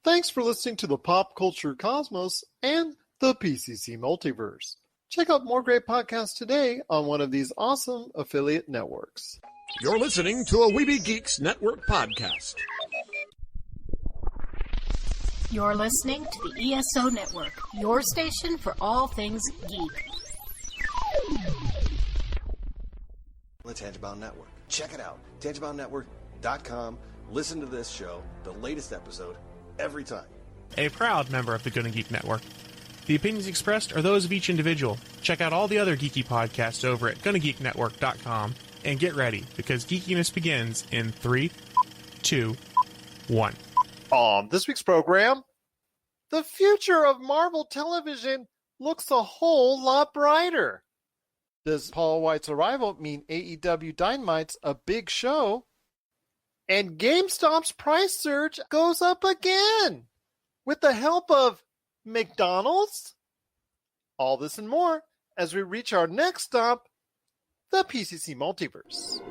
Thanks for listening to the Pop Culture Cosmos and the PCC Multiverse. Check out more great podcasts today on one of these awesome affiliate networks. You're listening to a Weeby Geeks Network podcast. You're listening to the ESO Network, your station for all things geek. The Tangibound Network. Check it out. TangiboundNetwork.com. Listen to this show, the latest episode, every time. A proud member of the Good and Geek Network. The opinions expressed are those of each individual. Check out all the other geeky podcasts over at GonnaGeekNetwork.com and get ready, because geekiness begins in 3, 2, 1. On this week's program, the future of Marvel television looks a whole lot brighter. Does Paul Wight's arrival mean AEW Dynamite's a big show? And GameStop's price surge goes up again with the help of McDonald's? All this and more as we reach our next stop, the PCC Multiverse.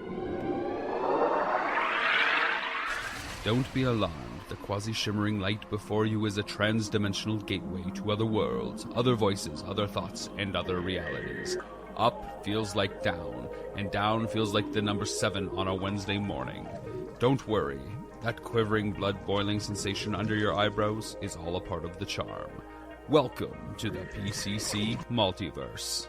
Don't be alarmed. The quasi-shimmering light before you is a trans-dimensional gateway to other worlds, other voices, other thoughts, and other realities. Up feels like down, and down feels like the number 7 on a Wednesday morning. Don't worry. That quivering, blood-boiling sensation under your eyebrows is all a part of the charm. Welcome to the PCC Multiverse.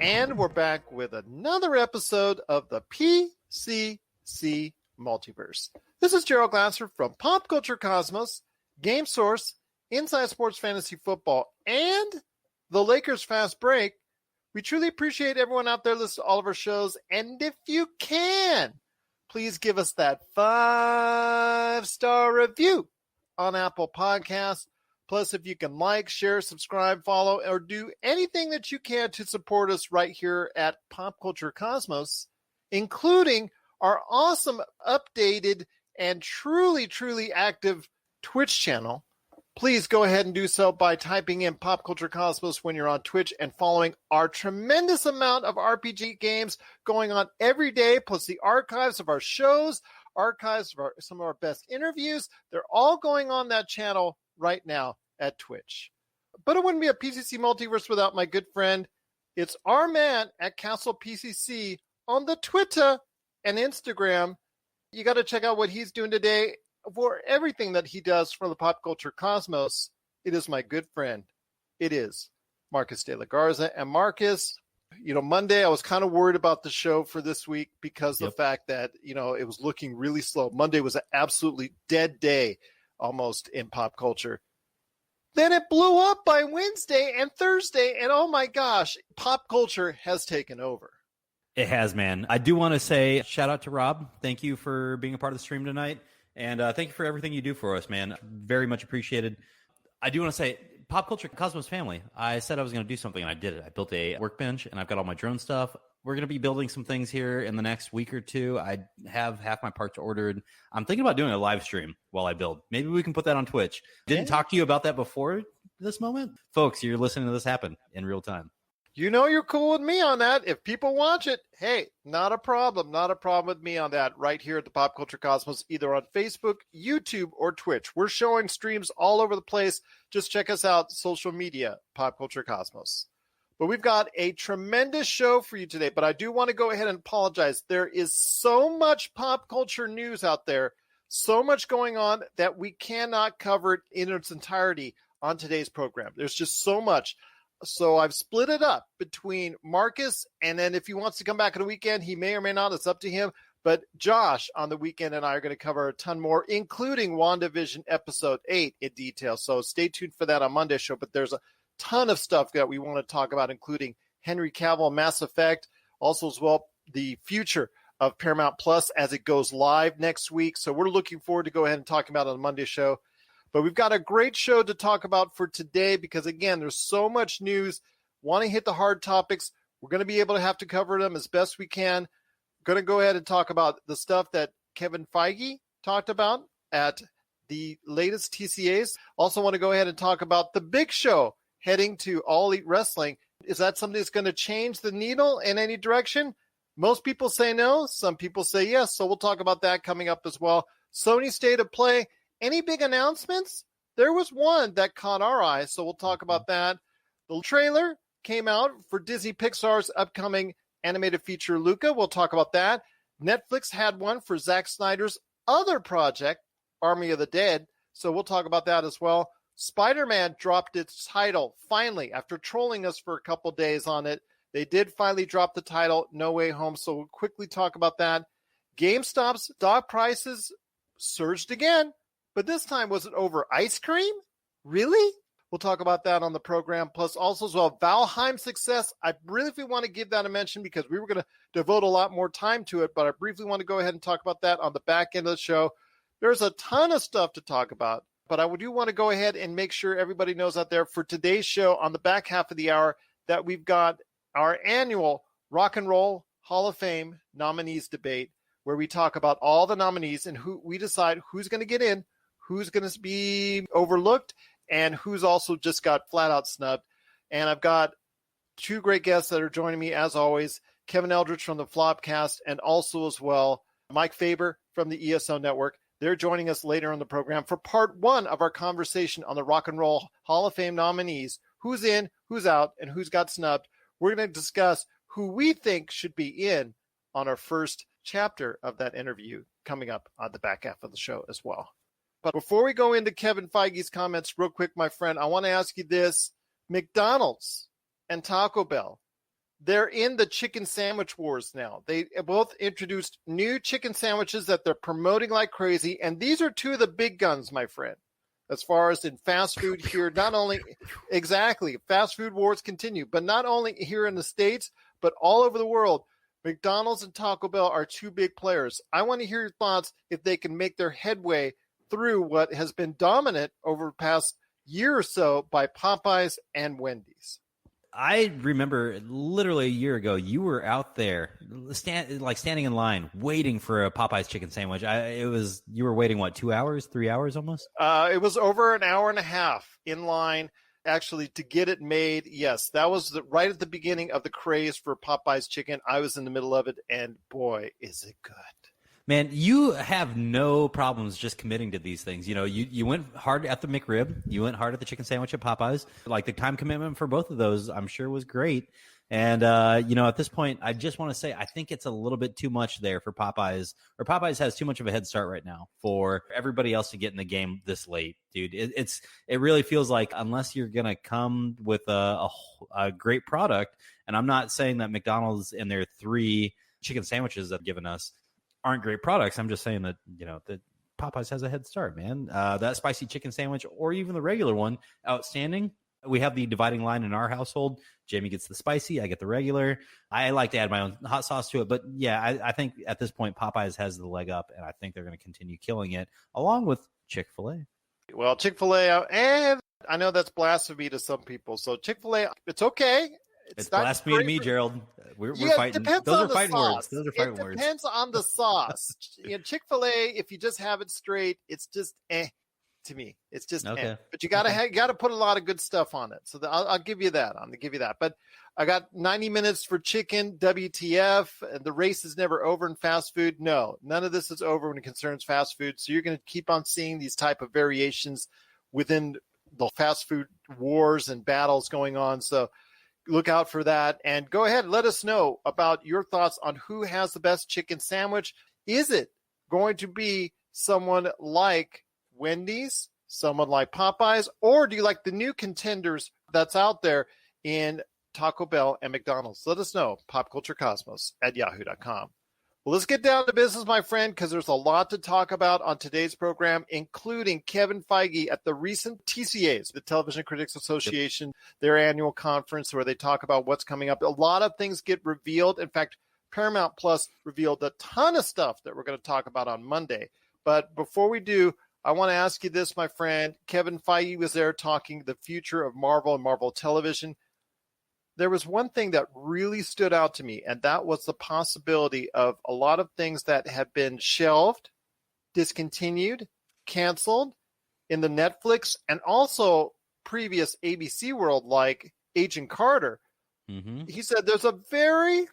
And we're back with another episode of the PCC Multiverse. This is Gerald Glasser from Pop Culture Cosmos, Game Source, Inside Sports Fantasy Football, and the Lakers Fast Break. We truly appreciate everyone out there listening to all of our shows, and if you can, please give us that 5-star review on Apple Podcasts. Plus, if you can like, share, subscribe, follow, or do anything that you can to support us right here at Pop Culture Cosmos, including our awesome, updated, and truly, truly active Twitch channel, please go ahead and do so by typing in Pop Culture Cosmos when you're on Twitch and following our tremendous amount of RPG games going on every day, plus the archives of our shows, archives of some of our best interviews. They're all going on that channel right now at Twitch. But it wouldn't be a PCC Multiverse without my good friend. It's our man at Castle PCC on the Twitter and Instagram. You got to check out what he's doing today. For everything that he does from the Pop Culture Cosmos, it is my good friend. It is Marcus de la Garza. And Marcus, Monday I was kind of worried about the show for this week because of the fact that, it was looking really slow. Monday was an absolutely dead day almost in pop culture. Then it blew up by Wednesday and Thursday, and oh my gosh, pop culture has taken over. It has, man. I do want to say shout out to Rob. Thank you for being a part of the stream tonight. And thank you for everything you do for us, man. Very much appreciated. I do want to say, Pop Culture Cosmos family, I said I was going to do something, and I did it. I built a workbench, and I've got all my drone stuff. We're going to be building some things here in the next week or two. I have half my parts ordered. I'm thinking about doing a live stream while I build. Maybe we can put that on Twitch. Didn't talk to you about that before this moment. Folks, you're listening to this happen in real time. You're cool with me on that. If people watch it, hey, not a problem. Not a problem with me on that right here at the Pop Culture Cosmos, either on Facebook, YouTube, or Twitch. We're showing streams all over the place. Just check us out, social media, Pop Culture Cosmos. But we've got a tremendous show for you today. But I do want to go ahead and apologize. There is so much pop culture news out there, so much going on that we cannot cover it in its entirety on today's program. There's just so much. So I've split it up between Marcus, and then if he wants to come back on the weekend, he may or may not. It's up to him. But Josh on the weekend and I are going to cover a ton more, including WandaVision Episode 8 in detail. So stay tuned for that on Monday's show. But there's a ton of stuff that we want to talk about, including Henry Cavill, Mass Effect, also as well the future of Paramount Plus as it goes live next week. So we're looking forward to go ahead and talk about it on Monday's show. But we've got a great show to talk about for today because, again, there's so much news. Want to hit the hard topics. We're going to be able to have to cover them as best we can. Going to go ahead and talk about the stuff that Kevin Feige talked about at the latest TCAs. Also want to go ahead and talk about the big show heading to All Elite Wrestling. Is that something that's going to change the needle in any direction? Most people say no. Some people say yes. So we'll talk about that coming up as well. Sony State of Play. Any big announcements? There was one that caught our eye, so we'll talk about that. The trailer came out for Disney Pixar's upcoming animated feature Luca. We'll talk about that. Netflix had one for Zack Snyder's other project, Army of the Dead, so we'll talk about that as well. Spider-Man dropped its title, finally, after trolling us for a couple days on it. They did finally drop the title, No Way Home, so we'll quickly talk about that. GameStop's stock prices surged again, but this time was it over ice cream? Really? We'll talk about that on the program. Plus also as well, Valheim success. I briefly want to give that a mention because we were going to devote a lot more time to it, but I briefly want to go ahead and talk about that on the back end of the show. There's a ton of stuff to talk about, but I do want to go ahead and make sure everybody knows out there for today's show on the back half of the hour that we've got our annual Rock and Roll Hall of Fame nominees debate, where we talk about all the nominees and who we decide who's going to get in, who's going to be overlooked, and who's also just got flat out snubbed. And I've got two great guests that are joining me as always, Kevin Eldridge from the Flopcast, and also as well, Mike Faber from the ESO Network. They're joining us later on the program for part one of our conversation on the Rock and Roll Hall of Fame nominees, who's in, who's out, and who's got snubbed. We're going to discuss who we think should be in on our first chapter of that interview coming up on the back half of the show as well. But before we go into Kevin Feige's comments real quick, my friend, I want to ask you this. McDonald's and Taco Bell, they're in the chicken sandwich wars now. They both introduced new chicken sandwiches that they're promoting like crazy. And these are two of the big guns, my friend, as far as in fast food here. Not only, exactly, fast food wars continue, but not only here in the States, but all over the world. McDonald's and Taco Bell are two big players. I want to hear your thoughts if they can make their headway through what has been dominant over the past year or so by Popeyes and Wendy's. I remember literally a year ago, you were out there standing in line waiting for a Popeyes chicken sandwich. You were waiting, what, 2 hours, 3 hours almost? It was over an hour and a half in line actually to get it made. Yes, that was right at the beginning of the craze for Popeyes chicken. I was in the middle of it, and boy, is it good. Man, you have no problems just committing to these things. You know, you went hard at the McRib. You went hard at the chicken sandwich at Popeyes. Like, the time commitment for both of those, I'm sure, was great. And, at this point, I just want to say I think it's a little bit too much there for Popeyes. Or Popeyes has too much of a head start right now for everybody else to get in the game this late, dude. It really feels like unless you're going to come with a great product, and I'm not saying that McDonald's and their 3 chicken sandwiches that they've given us aren't great products. I'm just saying that, that Popeyes has a head start, man. That spicy chicken sandwich or even the regular one, outstanding. We have the dividing line in our household. Jamie gets the spicy. I get the regular. I like to add my own hot sauce to it. But, yeah, I think at this point Popeyes has the leg up, and I think they're going to continue killing it, along with Chick-fil-A. Well, Chick-fil-A, and I know that's blasphemy to some people. So Chick-fil-A, it's okay. It's blasphemy to me, Gerald. We're fighting. Depends Those on are the fighting sauce. words. Those are fighting words. It depends on the sauce. Chick-fil-A, if you just have it straight, it's just to me. It's just okay. But you gotta put a lot of good stuff on it. So I'll give you that. I'm gonna give you that. But I got 90 minutes for chicken. WTF? The race is never over in fast food. No, none of this is over when it concerns fast food. So you're gonna keep on seeing these type of variations within the fast food wars and battles going on. So look out for that, and go ahead and let us know about your thoughts on who has the best chicken sandwich. Is it going to be someone like Wendy's, someone like Popeyes, or do you like the new contenders that's out there in Taco Bell and McDonald's? Let us know, popculturecosmos@yahoo.com. Well, let's get down to business, my friend, because there's a lot to talk about on today's program, including Kevin Feige at the recent TCAs, the Television Critics Association, their annual conference where they talk about what's coming up. A lot of things get revealed. In fact, Paramount Plus revealed a ton of stuff that we're going to talk about on Monday. But before we do, I want to ask you this, my friend. Kevin Feige was there talking the future of Marvel and Marvel Television. There was one thing that really stood out to me, and that was the possibility of a lot of things that have been shelved, discontinued, canceled in the Netflix and also previous ABC world, like Agent Carter. Mm-hmm. He said there's a very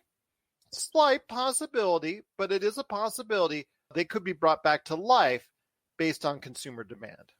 slight possibility, but it is a possibility they could be brought back to life based on consumer demand.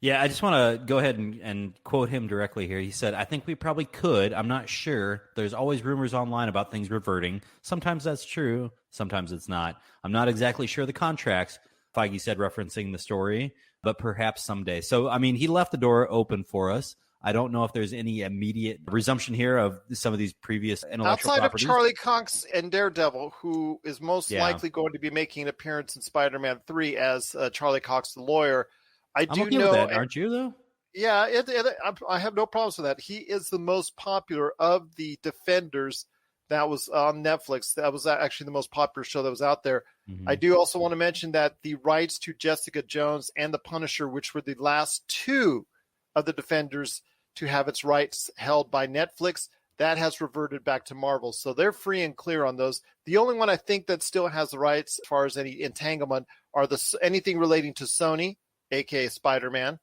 Yeah, I just want to go ahead and quote him directly here. He said, I think we probably could. I'm not sure. There's always rumors online about things reverting. Sometimes that's true. Sometimes it's not. I'm not exactly sure the contracts, Feige said, referencing the story, but perhaps someday. So, I mean, he left the door open for us. I don't know if there's any immediate resumption here of some of these previous intellectual outside properties. of Charlie Cox and Daredevil, who is most likely going to be making an appearance in Spider-Man 3 as Charlie Cox, the lawyer. I'm okay with that, aren't you, though? Yeah, I have no problems with that. He is the most popular of the Defenders that was on Netflix. That was actually the most popular show that was out there. Mm-hmm. I do also want to mention that the rights to Jessica Jones and the Punisher, which were the last two of the Defenders to have its rights held by Netflix, that has reverted back to Marvel. So they're free and clear on those. The only one I think that still has the rights as far as any entanglement are anything relating to Sony, aka Spider-Man,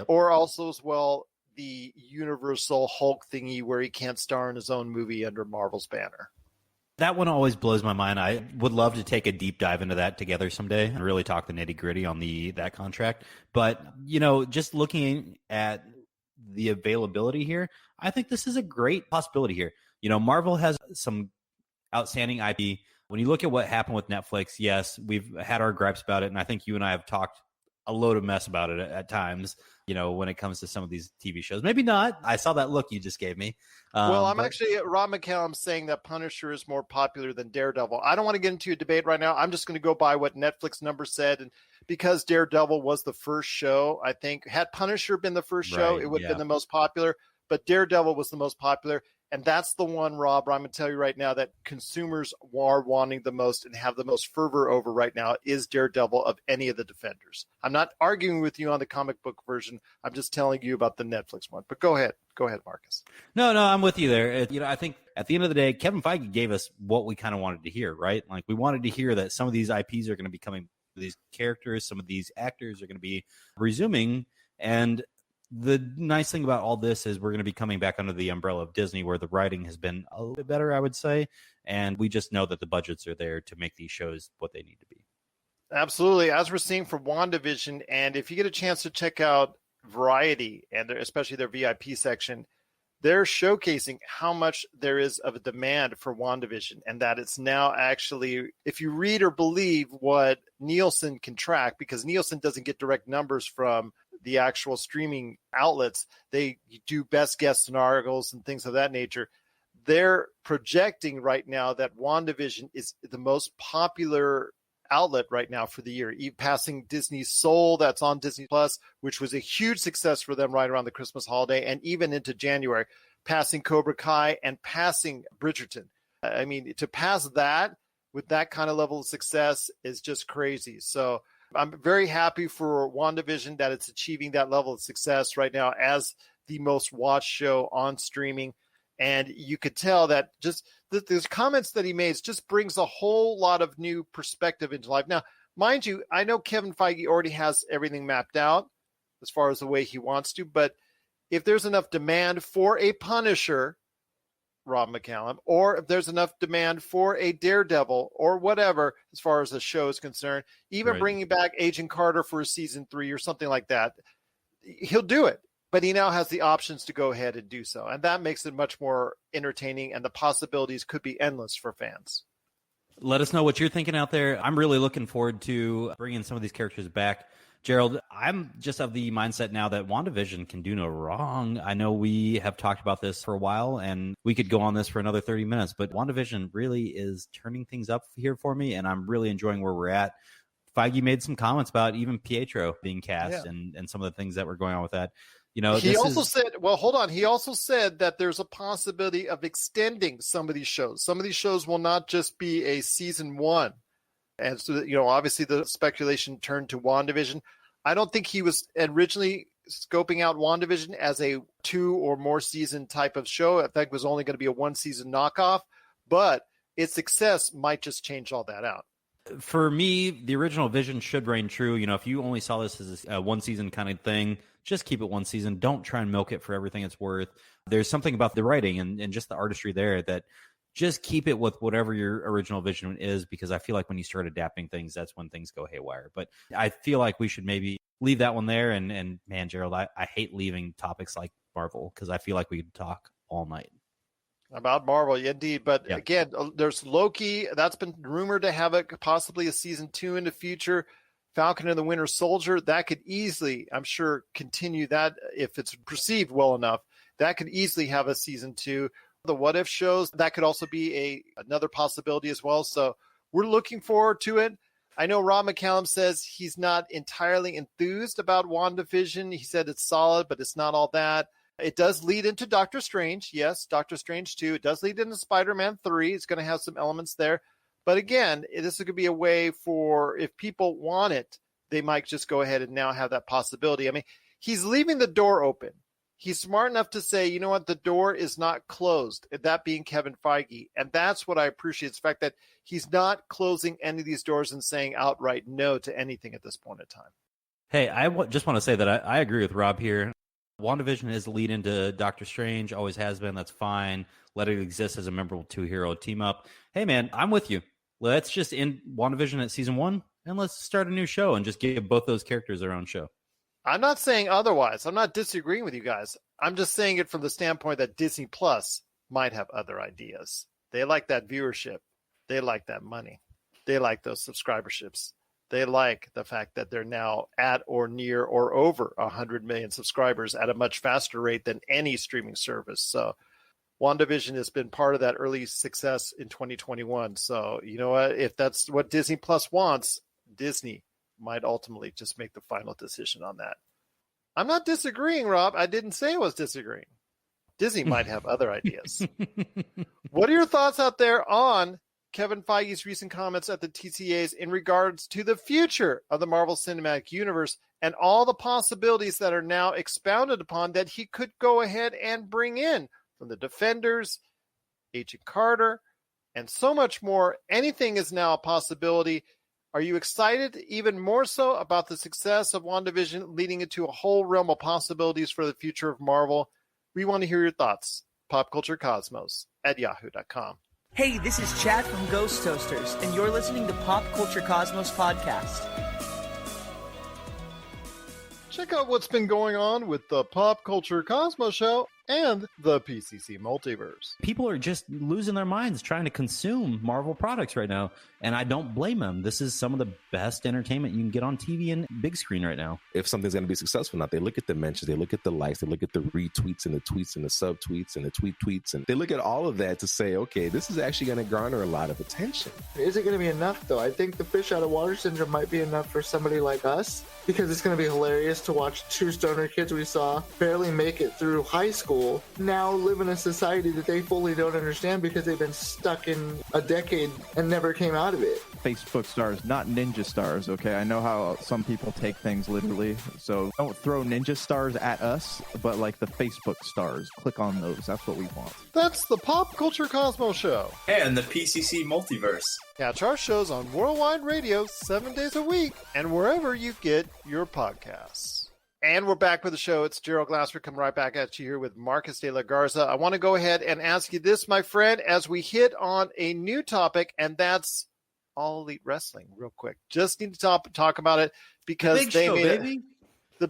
or also as well the Universal Hulk thingy where he can't star in his own movie under Marvel's banner. That one always blows my mind. I would love to take a deep dive into that together someday and really talk the nitty-gritty on that contract. But, just looking at the availability here, I think this is a great possibility here. Marvel has some outstanding IP. When you look at what happened with Netflix, yes, we've had our gripes about it, and I think you and I have talked a load of mess about it at times, when it comes to some of these TV shows. Maybe not. I saw that look you just gave me. Actually, Rob McCallum saying that Punisher is more popular than Daredevil. I don't want to get into a debate right now. I'm just going to go by what Netflix numbers said. And because Daredevil was the first show, I think, had Punisher been the first show, it would have been the most popular. But Daredevil was the most popular. And that's the one, Rob, I'm going to tell you right now that consumers are wanting the most and have the most fervor over right now is Daredevil of any of the Defenders. I'm not arguing with you on the comic book version. I'm just telling you about the Netflix one. But go ahead. Go ahead, Marcus. No, I'm with you there. I think at the end of the day, Kevin Feige gave us what we kind of wanted to hear, right? Like we wanted to hear that some of these IPs are going to be coming, these characters, some of these actors are going to be resuming. And the nice thing about all this is we're going to be coming back under the umbrella of Disney, where the writing has been a little bit better, I would say. And we just know that the budgets are there to make these shows what they need to be. Absolutely. As we're seeing for WandaVision, and if you get a chance to check out Variety, and especially their VIP section, they're showcasing how much there is of a demand for WandaVision, and that it's now actually, if you read or believe what Nielsen can track, because Nielsen doesn't get direct numbers from the actual streaming outlets, they do best guess scenarios and things of that nature. They're projecting right now that WandaVision is the most popular outlet right now for the year, passing Disney's Soul that's on Disney Plus, which was a huge success for them right around the Christmas holiday and even into January, passing Cobra Kai and passing Bridgerton. I mean, to pass that with that kind of level of success is just crazy. So I'm very happy for WandaVision that it's achieving that level of success right now as the most watched show on streaming. And you could tell that just the comments that he made just brings a whole lot of new perspective into life. Now, mind you, I know Kevin Feige already has everything mapped out as far as the way he wants to, but if there's enough demand for a Punisher, Rob McCallum, or if there's enough demand for a Daredevil or whatever, as far as the show is concerned, even bringing back Agent Carter for a season 3 or something like that, he'll do it. But he now has the options to go ahead and do so. And that makes it much more entertaining, and the possibilities could be endless for fans. Let us know what you're thinking out there. I'm really looking forward to bringing some of these characters back. Gerald, I'm just of the mindset now that WandaVision can do no wrong. I know we have talked about this for a while, and we could go on this for another 30 minutes, but WandaVision really is turning things up here for me, and I'm really enjoying where we're at. Feige made some comments about even Pietro being cast and some of the things that were going on with that. He also said, well, hold on. He also said that there's a possibility of extending some of these shows. Some of these shows will not just be a season 1. And so, obviously the speculation turned to WandaVision. I don't think he was originally scoping out WandaVision as a 2 or more season type of show. I think it was only going to be a 1 season knockoff, but its success might just change all that out. For me, the original vision should reign true. If you only saw this as a 1 season kind of thing, just keep it 1 season. Don't try and milk it for everything it's worth. There's something about the writing and just the artistry there that just keep it with whatever your original vision is, because I feel like when you start adapting things, that's when things go haywire. But I feel like we should maybe leave that one there. And man, Gerald, I hate leaving topics like Marvel because I feel like we could talk all night. About Marvel, indeed. But Yeah. again, there's Loki. That's been rumored to have possibly a season 2 in the future. Falcon and the Winter Soldier, that could easily, I'm sure, continue that if it's perceived well enough. That could easily have a season 2. The What If shows, that could also be another possibility as well. So we're looking forward to it. I know Rob McCallum says he's not entirely enthused about WandaVision. He said it's solid, but it's not all that. It does lead into Doctor Strange. Yes, Doctor Strange 2. It does lead into Spider-Man 3. It's going to have some elements there. But again, this could be a way for, if people want it, they might just go ahead and now have that possibility. I mean, he's leaving the door open. He's smart enough to say, you know what, the door is not closed, that being Kevin Feige. And that's what I appreciate, is the fact that he's not closing any of these doors and saying outright no to anything at this point in time. Hey, just want to say that I agree with Rob here. WandaVision is the lead into Doctor Strange, always has been. That's fine. Let it exist as a memorable two-hero team-up. Hey, man, I'm with you. Let's just end WandaVision at season 1, and let's start a new show and just give both those characters their own show. I'm not saying otherwise. I'm not disagreeing with you guys. I'm just saying it from the standpoint that Disney Plus might have other ideas. They like that viewership. They like that money. They like those subscriberships. They like the fact that they're now at or near or over 100 million subscribers at a much faster rate than any streaming service. So WandaVision has been part of that early success in 2021. So, you know what? If that's what Disney Plus wants, Disney might ultimately just make the final decision on that. I'm not disagreeing, Rob. I didn't say I was disagreeing. Disney might have other ideas. What are your thoughts out there on Kevin Feige's recent comments at the TCAs in regards to the future of the Marvel Cinematic Universe and all the possibilities that are now expounded upon that he could go ahead and bring in from the Defenders, Agent Carter, and so much more? Anything is now a possibility. Are you excited even more so about the success of WandaVision leading into a whole realm of possibilities for the future of Marvel? We want to hear your thoughts. PopCultureCosmos@yahoo.com. Hey, this is Chad from Ghost Toasters, and you're listening to Pop Culture Cosmos Podcast. Check out what's been going on with the Pop Culture Cosmos Show and the PCC Multiverse. People are just losing their minds trying to consume Marvel products right now, and I don't blame them. This is some of the best entertainment you can get on TV and big screen right now. If something's going to be successful now, they look at the mentions, they look at the likes, they look at the retweets and the tweets and the subtweets and the tweets, and they look at all of that to say, okay, this is actually going to garner a lot of attention. Is it going to be enough, though? I think the fish out of water syndrome might be enough for somebody like us, because it's going to be hilarious to watch two stoner kids we saw barely make it through high school now live in a society that they fully don't understand because they've been stuck in a decade and never came out of it. Facebook stars, not ninja stars, okay? I know how some people take things literally, so don't throw ninja stars at us, but like the Facebook stars. Click on those. That's what we want. That's the Pop Culture Cosmos Show. And the PCC Multiverse. Catch our shows on Worldwide Radio 7 days a week and wherever you get your podcasts. And we're back with the show. It's Gerald Glasser coming right back at you here with Marcus de la Garza. I want to go ahead and ask you this, my friend, as we hit on a new topic, and that's All Elite Wrestling, real quick. Just need to talk about it because the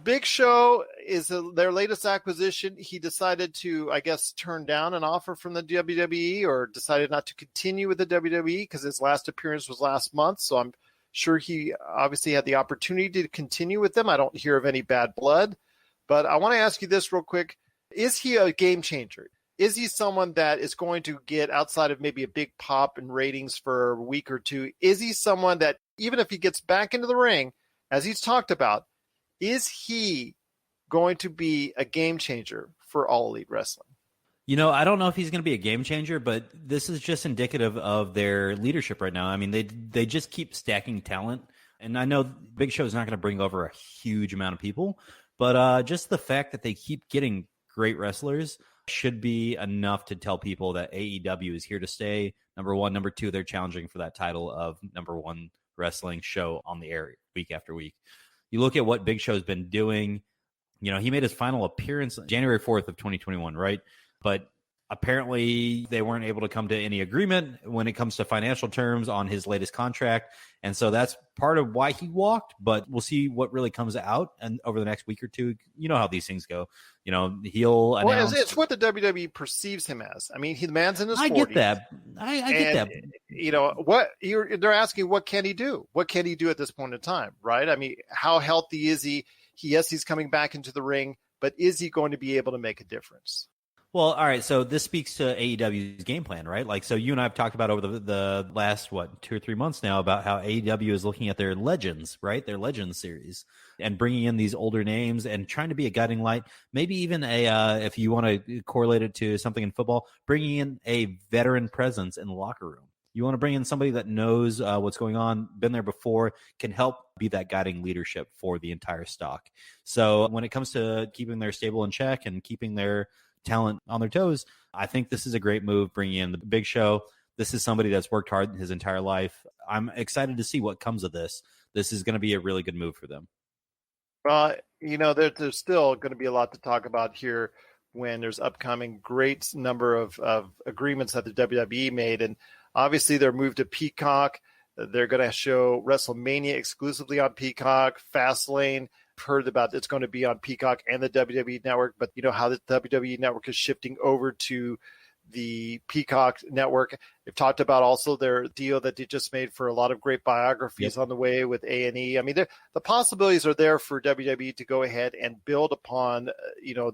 Big Show is their latest acquisition. He decided to, I guess, turn down an offer from the WWE, or decided not to continue with the WWE because his last appearance was last month. So I'm sure he obviously had the opportunity to continue with them. I don't hear of any bad blood, but I want to ask you this real quick. Is he a game changer? Is he someone that is going to get, outside of maybe a big pop in ratings for a week or two, is he someone that, even if he gets back into the ring, as he's talked about, is he going to be a game changer for All Elite Wrestling? You know, I don't know if he's going to be a game changer, but this is just indicative of their leadership right now. I mean, they just keep stacking talent. And I know Big Show is not going to bring over a huge amount of people, but just the fact that they keep getting great wrestlers should be enough to tell people that AEW is here to stay. Number one. Number two, they're challenging for that title of number one wrestling show on the air week after week. You look at what Big Show's been doing. You know, he made his final appearance January 4th of 2021, right? But Apparently, they weren't able to come to any agreement when it comes to financial terms on his latest contract. And so that's part of why he walked, but we'll see what really comes out and over the next week or two. You know how these things go. He'll announce. It's what the WWE perceives him as. I mean, the man's in his 40s. I get that. I get that. They're asking, what can he do? What can he do at this point in time, right? I mean, how healthy is he? Yes, he's coming back into the ring, but is he going to be able to make a difference? Well, all right. So this speaks to AEW's game plan, right? Like, so you and I have talked about over the last, 2 or 3 months now about how AEW is looking at their Legends, right? Their Legends series and bringing in these older names and trying to be a guiding light. Maybe even if you want to correlate it to something in football, bringing in a veteran presence in the locker room. You want to bring in somebody that knows what's going on, been there before, can help be that guiding leadership for the entire stock. So when it comes to keeping their stable in check and keeping their talent on their toes, I think this is a great move, bringing in the Big Show. This is somebody that's worked hard his entire life. I'm excited to see what comes of this. This is going to be a really good move for them. Well, there's still going to be a lot to talk about here when there's upcoming great number of agreements that the WWE made. And obviously their move to Peacock, they're going to show WrestleMania exclusively on Peacock, Fastlane. Heard about it's going to be on Peacock and the WWE Network, but you know how the WWE Network is shifting over to the Peacock Network. They've talked about also their deal that they just made for a lot of great biographies on the way with A&E. I mean, the possibilities are there for WWE to go ahead and build upon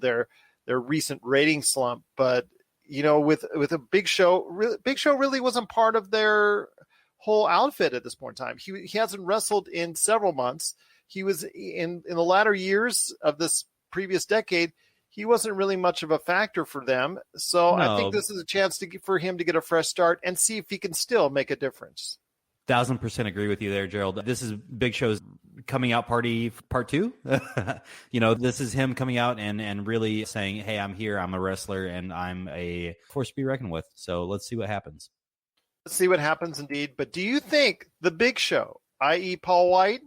their recent rating slump, but with a Big Show really wasn't part of their whole outfit at this point in time. He hasn't wrestled in several months. He was in the latter years of this previous decade, he wasn't really much of a factor for them. So I think this is a chance for him to get a fresh start and see if he can still make a difference. 1,000% agree with you there, Gerald. This is Big Show's coming out party part 2. This is him coming out and really saying, hey, I'm here, I'm a wrestler, and I'm a force to be reckoned with. So let's see what happens. Let's see what happens indeed. But do you think the Big Show, i.e. Paul Wight,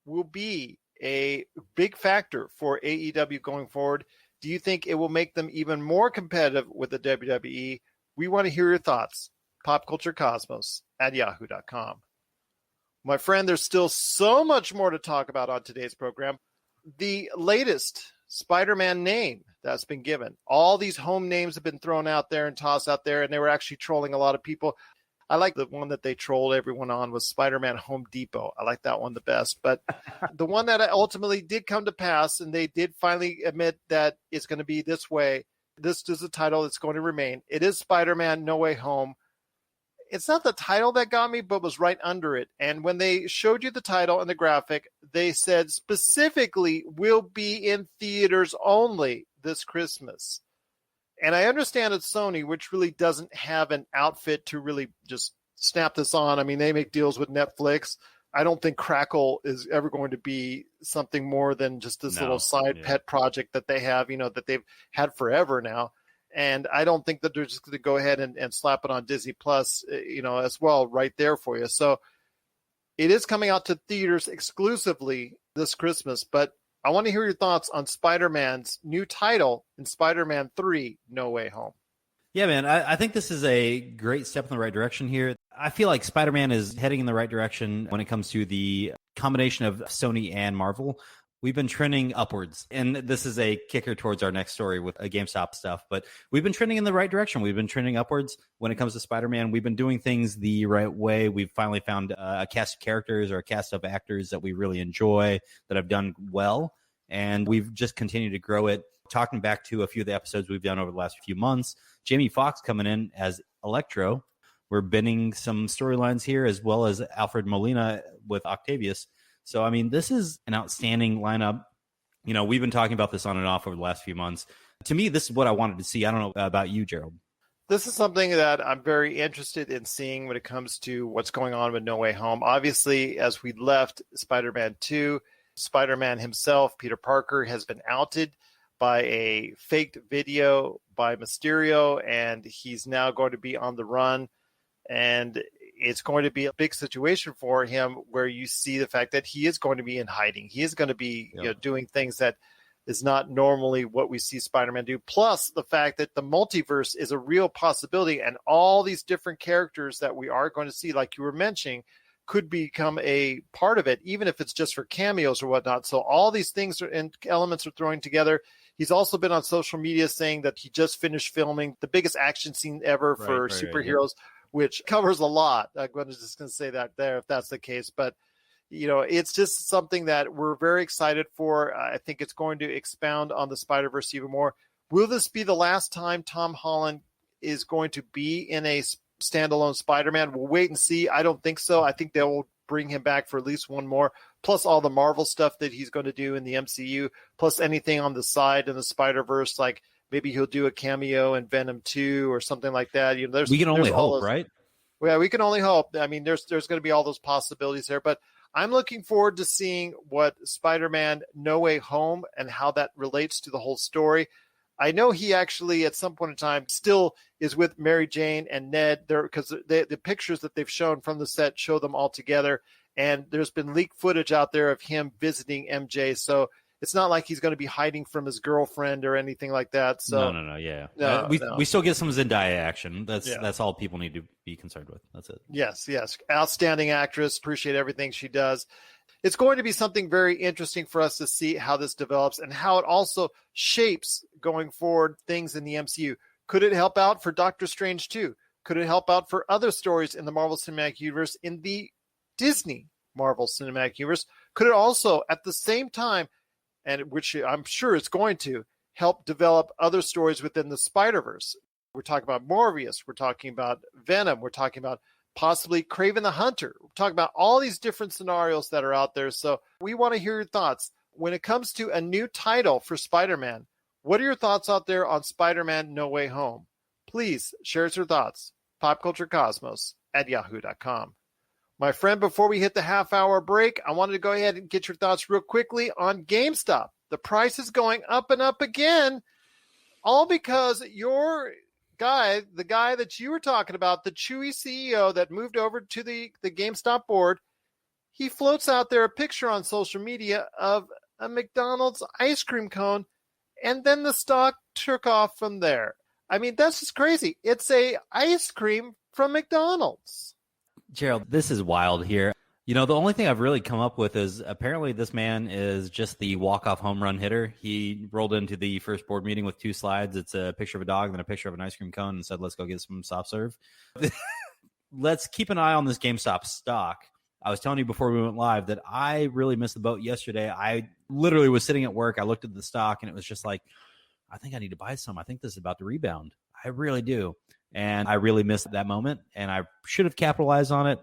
will be a big factor for AEW going forward? Do you think it will make them even more competitive with the WWE? We want to hear your thoughts. popculturecosmos@yahoo.com. My friend, there's still so much more to talk about on today's program. The latest Spider-Man name that's been given. All these home names have been thrown out there and tossed out there, and they were actually trolling a lot of people. I like the one that they trolled everyone on was Spider-Man Home Depot. I like that one the best. But the one that ultimately did come to pass, and they did finally admit that it's going to be this way. This is the title that's going to remain. It is Spider-Man No Way Home. It's not the title that got me, but was right under it. And when they showed you the title and the graphic, they said specifically will be in theaters only this Christmas. And I understand it's Sony, which really doesn't have an outfit to really just snap this on. I mean, they make deals with Netflix. I don't think Crackle is ever going to be something more than just this little side pet project that they have, that they've had forever now. And I don't think that they're just going to go ahead and slap it on Disney Plus, as well, right there for you. So it is coming out to theaters exclusively this Christmas, but I want to hear your thoughts on Spider-Man's new title in Spider-Man 3, No Way Home. Yeah, man, I think this is a great step in the right direction here. I feel like Spider-Man is heading in the right direction when it comes to the combination of Sony and Marvel. We've been trending upwards, and this is a kicker towards our next story with GameStop stuff, but we've been trending in the right direction. We've been trending upwards when it comes to Spider-Man. We've been doing things the right way. We've finally found a cast of characters or a cast of actors that we really enjoy, that have done well, and we've just continued to grow it. Talking back to a few of the episodes we've done over the last few months, Jamie Foxx coming in as Electro. We're bending some storylines here, as well as Alfred Molina with Octavius. So, I mean, this is an outstanding lineup. We've been talking about this on and off over the last few months. To me, this is what I wanted to see. I don't know about you, Gerald. This is something that I'm very interested in seeing when it comes to what's going on with No Way Home. Obviously, as we left Spider-Man 2, Spider-Man himself, Peter Parker, has been outed by a faked video by Mysterio, and he's now going to be on the run. And it's going to be a big situation for him where you see the fact that he is going to be in hiding. He is going to be doing things that is not normally what we see Spider-Man do. Plus the fact that the multiverse is a real possibility, and all these different characters that we are going to see, like you were mentioning, could become a part of it, even if it's just for cameos or whatnot. So all these things and elements are throwing together. He's also been on social media saying that he just finished filming the biggest action scene ever for superheroes, which covers a lot. I'm just going to say that there if that's the case. But it's just something that we're very excited for. I think it's going to expound on the Spider-Verse even more. Will this be the last time Tom Holland is going to be in a standalone Spider-Man? We'll wait and see. I don't think so. I think they will bring him back for at least one more, plus all the Marvel stuff that he's going to do in the MCU, plus anything on the side in the Spider-Verse, like maybe he'll do a cameo in Venom 2 or something like that. We can only hope, right? Yeah, we can only hope. I mean, there's going to be all those possibilities there, but I'm looking forward to seeing what Spider-Man No Way Home and how that relates to the whole story. I know he actually at some point in time still is with Mary Jane and Ned there, because the pictures that they've shown from the set show them all together. And there's been leaked footage out there of him visiting MJ. So it's not like he's going to be hiding from his girlfriend or anything like that. So No. Yeah. No. We still get some Zendaya action. That's all people need to be concerned with. That's it. Yes. Outstanding actress. Appreciate everything she does. It's going to be something very interesting for us to see how this develops and how it also shapes going forward things in the MCU. Could it help out for Doctor Strange 2? Could it help out for other stories in the Marvel Cinematic Universe, in the Disney Marvel Cinematic Universe? Could it also, at the same time, and which I'm sure it's going to, help develop other stories within the Spider-Verse? We're talking about Morbius. We're talking about Venom. We're talking about possibly Kraven the Hunter. We're talking about all these different scenarios that are out there. So we want to hear your thoughts. When it comes to a new title for Spider-Man, what are your thoughts out there on Spider-Man No Way Home? Please share your thoughts. popculturecosmos@yahoo.com. My friend, before we hit the half-hour break, I wanted to go ahead and get your thoughts real quickly on GameStop. The price is going up and up again, all because your guy, the guy that you were talking about, the Chewy CEO that moved over to the GameStop board, he floats out there a picture on social media of a McDonald's ice cream cone, and then the stock took off from there. I mean, that's just crazy. It's a ice cream from McDonald's. Gerald, this is wild here. The only thing I've really come up with is apparently this man is just the walk-off home run hitter. He rolled into the first board meeting with 2 slides. It's a picture of a dog and then a picture of an ice cream cone and said, let's go get some soft serve. Let's keep an eye on this GameStop stock. I was telling you before we went live that I really missed the boat yesterday. I literally was sitting at work. I looked at the stock and it was just like, I think I need to buy some. I think this is about to rebound. I really do. And I really missed that moment, and I should have capitalized on it.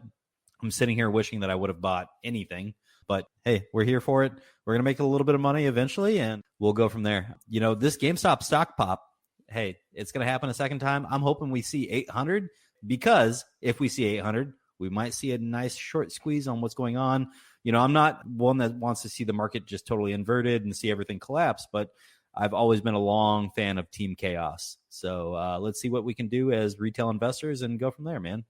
I'm sitting here wishing that I would have bought anything, but hey, we're here for it. We're going to make a little bit of money eventually, and we'll go from there. This GameStop stock pop, hey, it's going to happen a second time. I'm hoping we see 800, because if we see 800, we might see a nice short squeeze on what's going on. I'm not one that wants to see the market just totally inverted and see everything collapse, but I've always been a long fan of Team Chaos. So let's see what we can do as retail investors and go from there, man.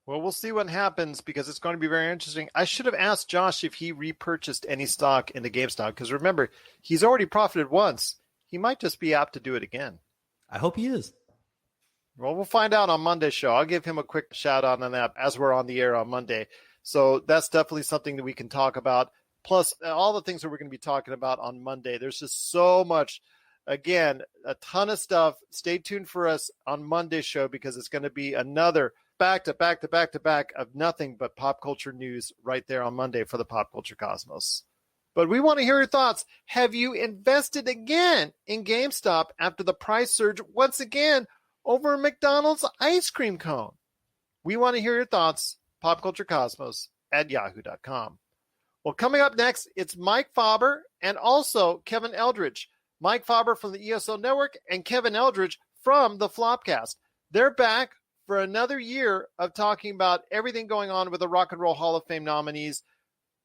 Well, we'll see what happens, because it's going to be very interesting. I should have asked Josh if he repurchased any stock in the GameStop, because remember, he's already profited once. He might just be apt to do it again. I hope he is. Well, we'll find out on Monday's show. I'll give him a quick shout out on that as we're on the air on Monday. So that's definitely something that we can talk about. Plus, all the things that we're going to be talking about on Monday. There's just so much, again, a ton of stuff. Stay tuned for us on Monday's show, because it's going to be another back to back of nothing but pop culture news right there on Monday for the Pop Culture Cosmos. But we want to hear your thoughts. Have you invested again in GameStop after the price surge once again over a McDonald's ice cream cone? We want to hear your thoughts. popculturecosmos@yahoo.com. Well, coming up next, it's Mike Faber and also Kevin Eldridge. Mike Faber from the ESO Network and Kevin Eldridge from the Flopcast. They're back for another year of talking about everything going on with the Rock and Roll Hall of Fame nominees.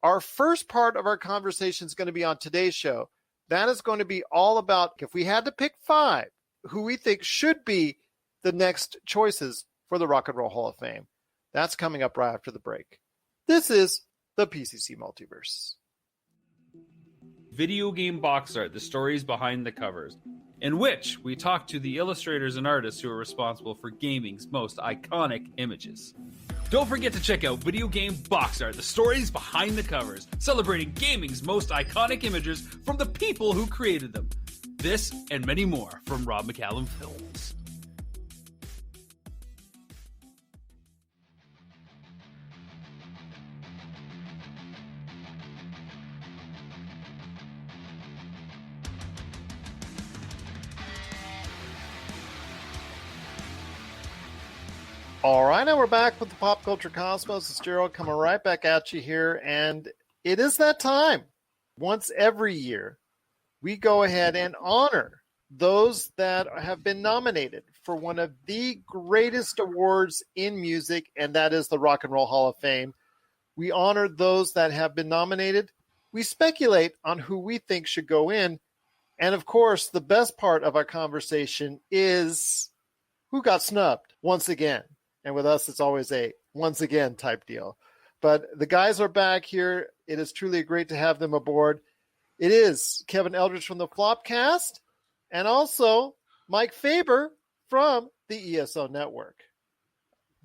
Our first part of our conversation is going to be on today's show. That is going to be all about, if we had to pick 5, who we think should be the next choices for the Rock and Roll Hall of Fame. That's coming up right after the break. This is the PCC Multiverse. Video Game Box Art, the stories behind the covers, in which we talk to the illustrators and artists who are responsible for gaming's most iconic images. Don't forget to check out Video Game Box Art, the stories behind the covers, celebrating gaming's most iconic images from the people who created them. This and many more from Rob McCallum Films. All right, now we're back with the Pop Culture Cosmos. It's Gerald coming right back at you here, and it is that time. Once every year, we go ahead and honor those that have been nominated for one of the greatest awards in music, and that is the Rock and Roll Hall of Fame. We honor those that have been nominated. We speculate on who we think should go in, and of course, the best part of our conversation is who got snubbed once again. And with us, it's always a once again type deal. But the guys are back here. It is truly great to have them aboard. It is Kevin Eldridge from the Flopcast and also Mike Faber from the ESO Network.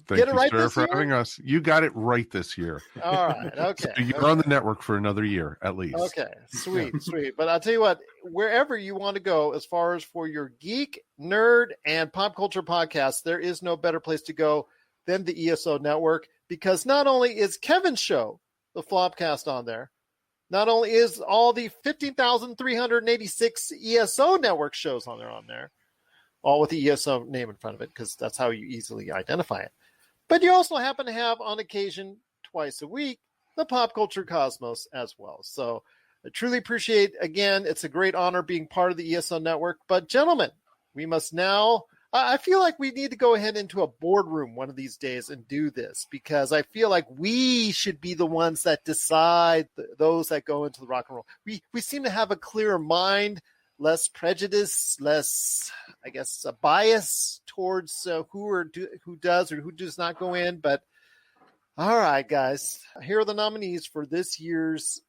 Thank you, right, sir, for having us. You got it right this year. All right. Okay. So you're on the network for another year, at least. Okay. Sweet. But I'll tell you what, wherever you want to go, as far as for your geek, nerd, and pop culture podcast, there is no better place to go than the ESO Network, because not only is Kevin's show, the Flopcast, on there, not only is all the 15,386 ESO Network shows on there, all with the ESO name in front of it, because that's how you easily identify it. But you also happen to have, on occasion, twice a week, the Pop Culture Cosmos as well. So I truly appreciate, again, it's a great honor being part of the ESO Network. But gentlemen, we must now, I feel like we need to go ahead into a boardroom one of these days and do this, because I feel like we should be the ones that decide those that go into the rock and roll. We seem to have a clearer mind, less prejudice, less, I guess, a bias towards who does or who does not go in. But all right, guys, here are the nominees for this year's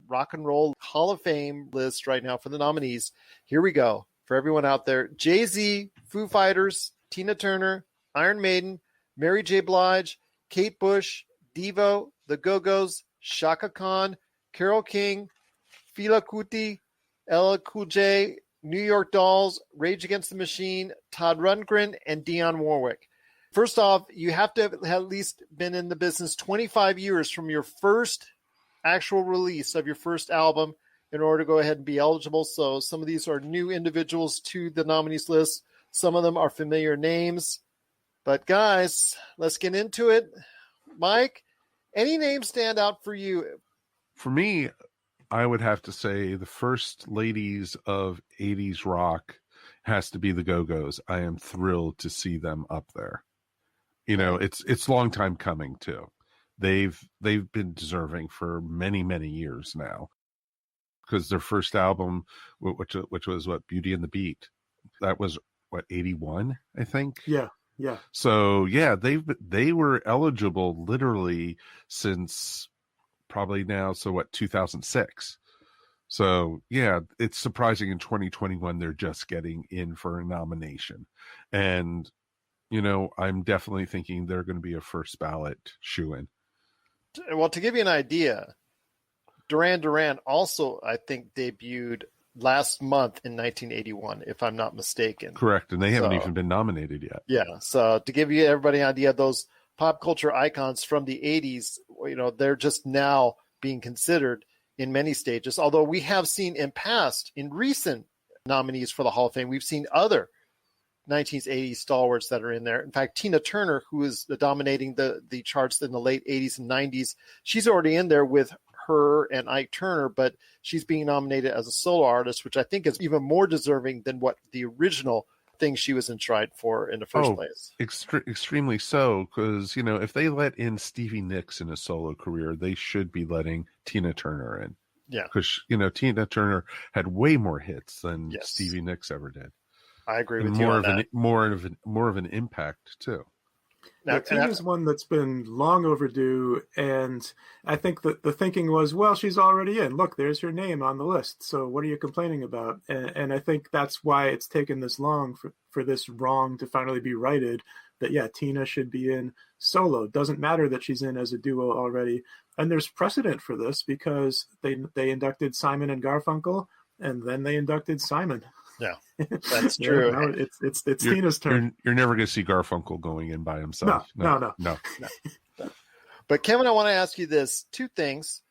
Rock and Roll Hall of Fame list right now for the nominees. Here we go. For everyone out there: Jay-Z, Foo Fighters, Tina Turner, Iron Maiden, Mary J. Blige, Kate Bush, Devo, The Go-Go's, Shaka Khan, Carole King, Fela Kuti, Ella Cool J, New York Dolls, Rage Against the Machine, Todd Rundgren, and Dionne Warwick. First off, you have to have at least been in the business 25 years from your first actual release of your first album in order to go ahead and be eligible. So some of these are new individuals to the nominees list. Some of them are familiar names. But guys, let's get into it. Mike, any names stand out for you? For me, I would have to say the first ladies of 80s rock has to be the Go-Go's. I am thrilled to see them up there. You know, it's long time coming too. They've been deserving for many, many years now, because their first album, which was what, Beauty and the Beat, that was what, 81, I think. Yeah. So yeah, they were eligible literally since probably now, so what, 2006. So yeah, it's surprising in 2021 they're just getting in for a nomination. And you know, I'm definitely thinking they're going to be a first ballot shoo-in. Well, to give you an idea, Duran Duran also, I think, debuted last month in 1981, if I'm not mistaken. Correct, and they haven't even been nominated yet. Yeah, so to give you everybody an idea, those pop culture icons from the 80s, you know, they're just now being considered in many stages. Although we have seen in recent nominees for the Hall of Fame, we've seen other 1980s stalwarts that are in there. In fact, Tina Turner, who is dominating the charts in the late 80s and 90s, she's already in there with her and Ike Turner, but she's being nominated as a solo artist, which I think is even more deserving than what the original thing she was enshrined for in the first place. Extremely so, because, you know, if they let in Stevie Nicks in a solo career, they should be letting Tina Turner in. Yeah. Because, you know, Tina Turner had way more hits than Stevie Nicks ever did. I agree and with you on that. More of an impact too. Now, Tina's one that's been long overdue, and I think that the thinking was, well, she's already in. Look, there's her name on the list. So what are you complaining about? And I think that's why it's taken this long for this wrong to finally be righted. That yeah, Tina should be in solo. Doesn't matter that she's in as a duo already. And there's precedent for this because they inducted Simon and Garfunkel, and then they inducted Simon. Yeah, that's true. Now it's Tina's turn. You're never going to see Garfunkel going in by himself. No. But Kevin, I want to ask you this: two things.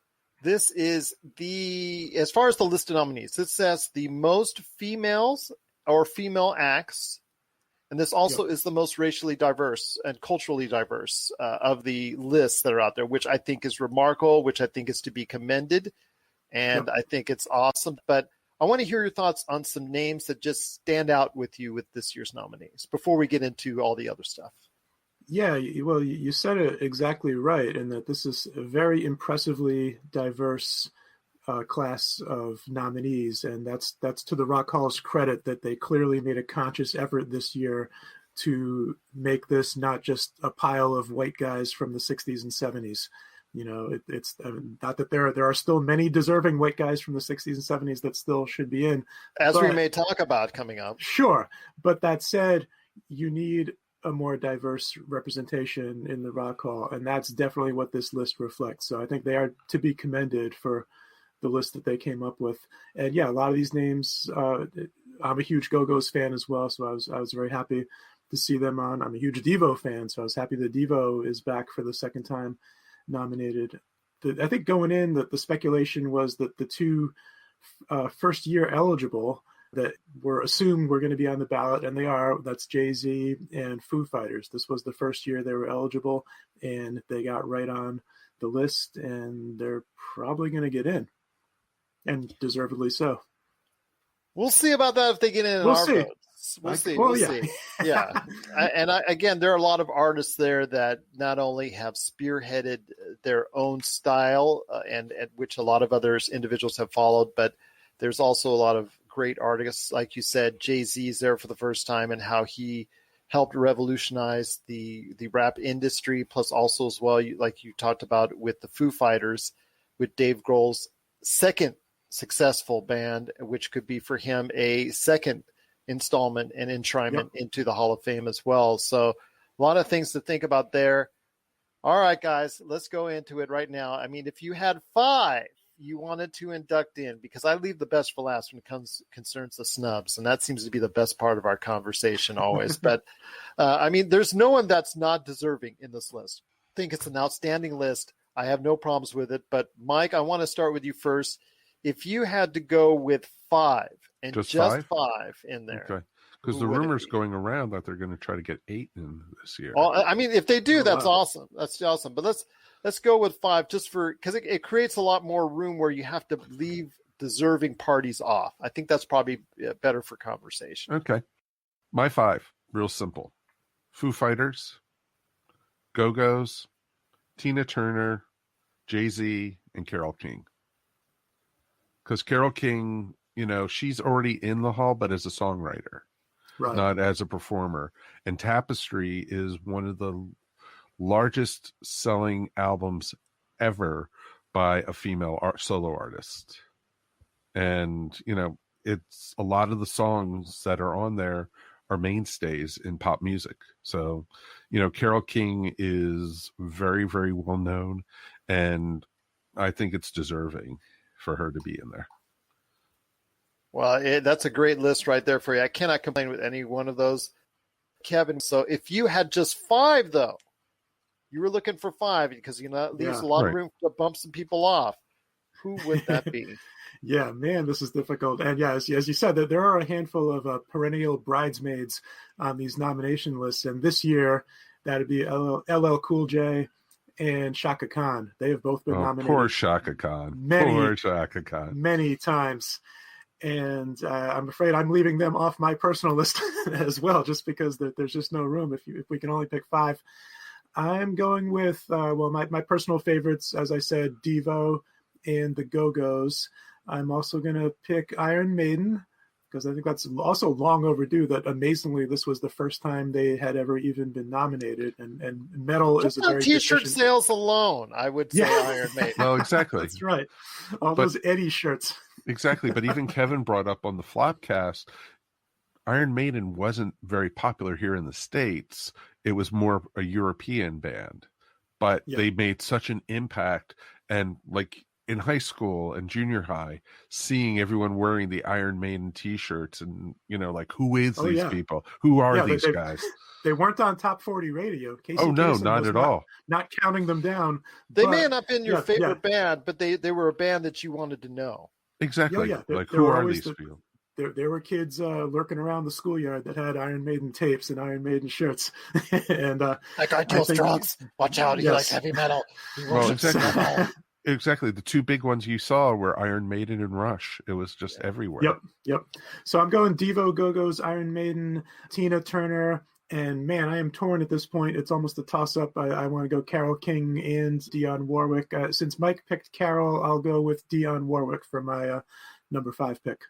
This is as far as the list of nominees, this says the most females or female acts, and this also is the most racially diverse and culturally diverse of the lists that are out there, which I think is remarkable, which I think is to be commended, and I think it's awesome. But I want to hear your thoughts on some names that just stand out with you with this year's nominees before we get into all the other stuff. Yeah, well, you said it exactly right, in that this is a very impressively diverse class of nominees, and that's to the Rock Hall's credit that they clearly made a conscious effort this year to make this not just a pile of white guys from the 60s and 70s. You know, it's not that there are still many deserving white guys from the 60s and 70s that still should be in. As we may talk about coming up. Sure. But that said, you need a more diverse representation in the Rock Hall, and that's definitely what this list reflects. So I think they are to be commended for the list that they came up with. And yeah, a lot of these names, I'm a huge Go-Go's fan as well, so I was very happy to see them on. I'm a huge Devo fan, so I was happy that Devo is back for the second time nominated. I think going in, the speculation was that the two first year eligible that were assumed were going to be on the ballot, and they are, that's Jay-Z and Foo Fighters. This was the first year they were eligible, and they got right on the list, and they're probably going to get in, and deservedly so. We'll see about that if they get in We'll our see. votes. We'll see. Yeah. Again, there are a lot of artists there that not only have spearheaded their own style and which a lot of others individuals have followed, but there's also a lot of great artists. Like you said, Jay-Z's there for the first time and how he helped revolutionize the rap industry. Plus also as well, like you talked about with the Foo Fighters, with Dave Grohl's second successful band, which could be for him a second installment and enshrinement into the Hall of Fame as well. So a lot of things to think about there. All right, guys, let's go into it right now. I mean, if you had 5 you wanted to induct in, because I leave the best for last when it concerns the snubs, and that seems to be the best part of our conversation always. But I mean, there's no one that's not deserving in this list. I think it's an outstanding list. I have no problems with it. But Mike, I want to start with you first. If you had to go with 5 and just 5 in there. Okay. Because the rumor's going around that they're going to try to get 8 in this year. Well, I mean, if they do, that's awesome. That's awesome. But let's go with 5 just because it creates a lot more room where you have to leave deserving parties off. I think that's probably better for conversation. Okay. My 5, real simple. Foo Fighters, Go-Go's, Tina Turner, Jay-Z, and Carole King. Because Carole King, she's already in the Hall, but as a songwriter, not as a performer. And Tapestry is one of the largest selling albums ever by a female solo artist. And, it's a lot of the songs that are on there are mainstays in pop music. So, Carole King is very, very well known, and I think it's deserving for her to be in there. Well, that's a great list right there for you. I cannot complain with any one of those, Kevin. So if you had just 5, though, you were looking for 5 because leaves a lot of room to bump some people off. Who would that be? Yeah, man, this is difficult. And yeah, as you said, that there are a handful of perennial bridesmaids on these nomination lists. And this year, that'd be LL Cool J and Shaka Khan. They have both been nominated. Poor Shaka Khan. Many times. And I'm afraid I'm leaving them off my personal list as well, just because there's just no room if we can only pick 5. I'm going with, my personal favorites, as I said, Devo and the Go-Go's. I'm also going to pick Iron Maiden because I think that's also long overdue. That amazingly, this was the first time they had ever even been nominated, and metal Just is a on very T-shirt deficient... sales alone, I would say Iron Maiden. No, exactly. That's right. All those Eddie shirts. Exactly. But even Kevin brought up on the Flopcast, Iron Maiden wasn't very popular here in the States. It was more a European band, but they made such an impact. And like in high school and junior high, seeing everyone wearing the Iron Maiden T-shirts, and like, who is these people? Who are these guys? They weren't on top 40 radio. Casey no, Kasem not was at all. Not counting them down. They may not have been your favorite band, but they were a band that you wanted to know. Exactly. Like, who are these people? There were kids lurking around the schoolyard that had Iron Maiden tapes and Iron Maiden shirts. And that guy deals drugs. Watch out. He likes heavy metal. Well, exactly. Exactly. The two big ones you saw were Iron Maiden and Rush. It was just everywhere. Yep. So I'm going Devo, Go-Go's, Iron Maiden, Tina Turner. And man, I am torn at this point. It's almost a toss-up. I want to go Carole King and Dionne Warwick. Since Mike picked Carole, I'll go with Dionne Warwick for my number 5 pick.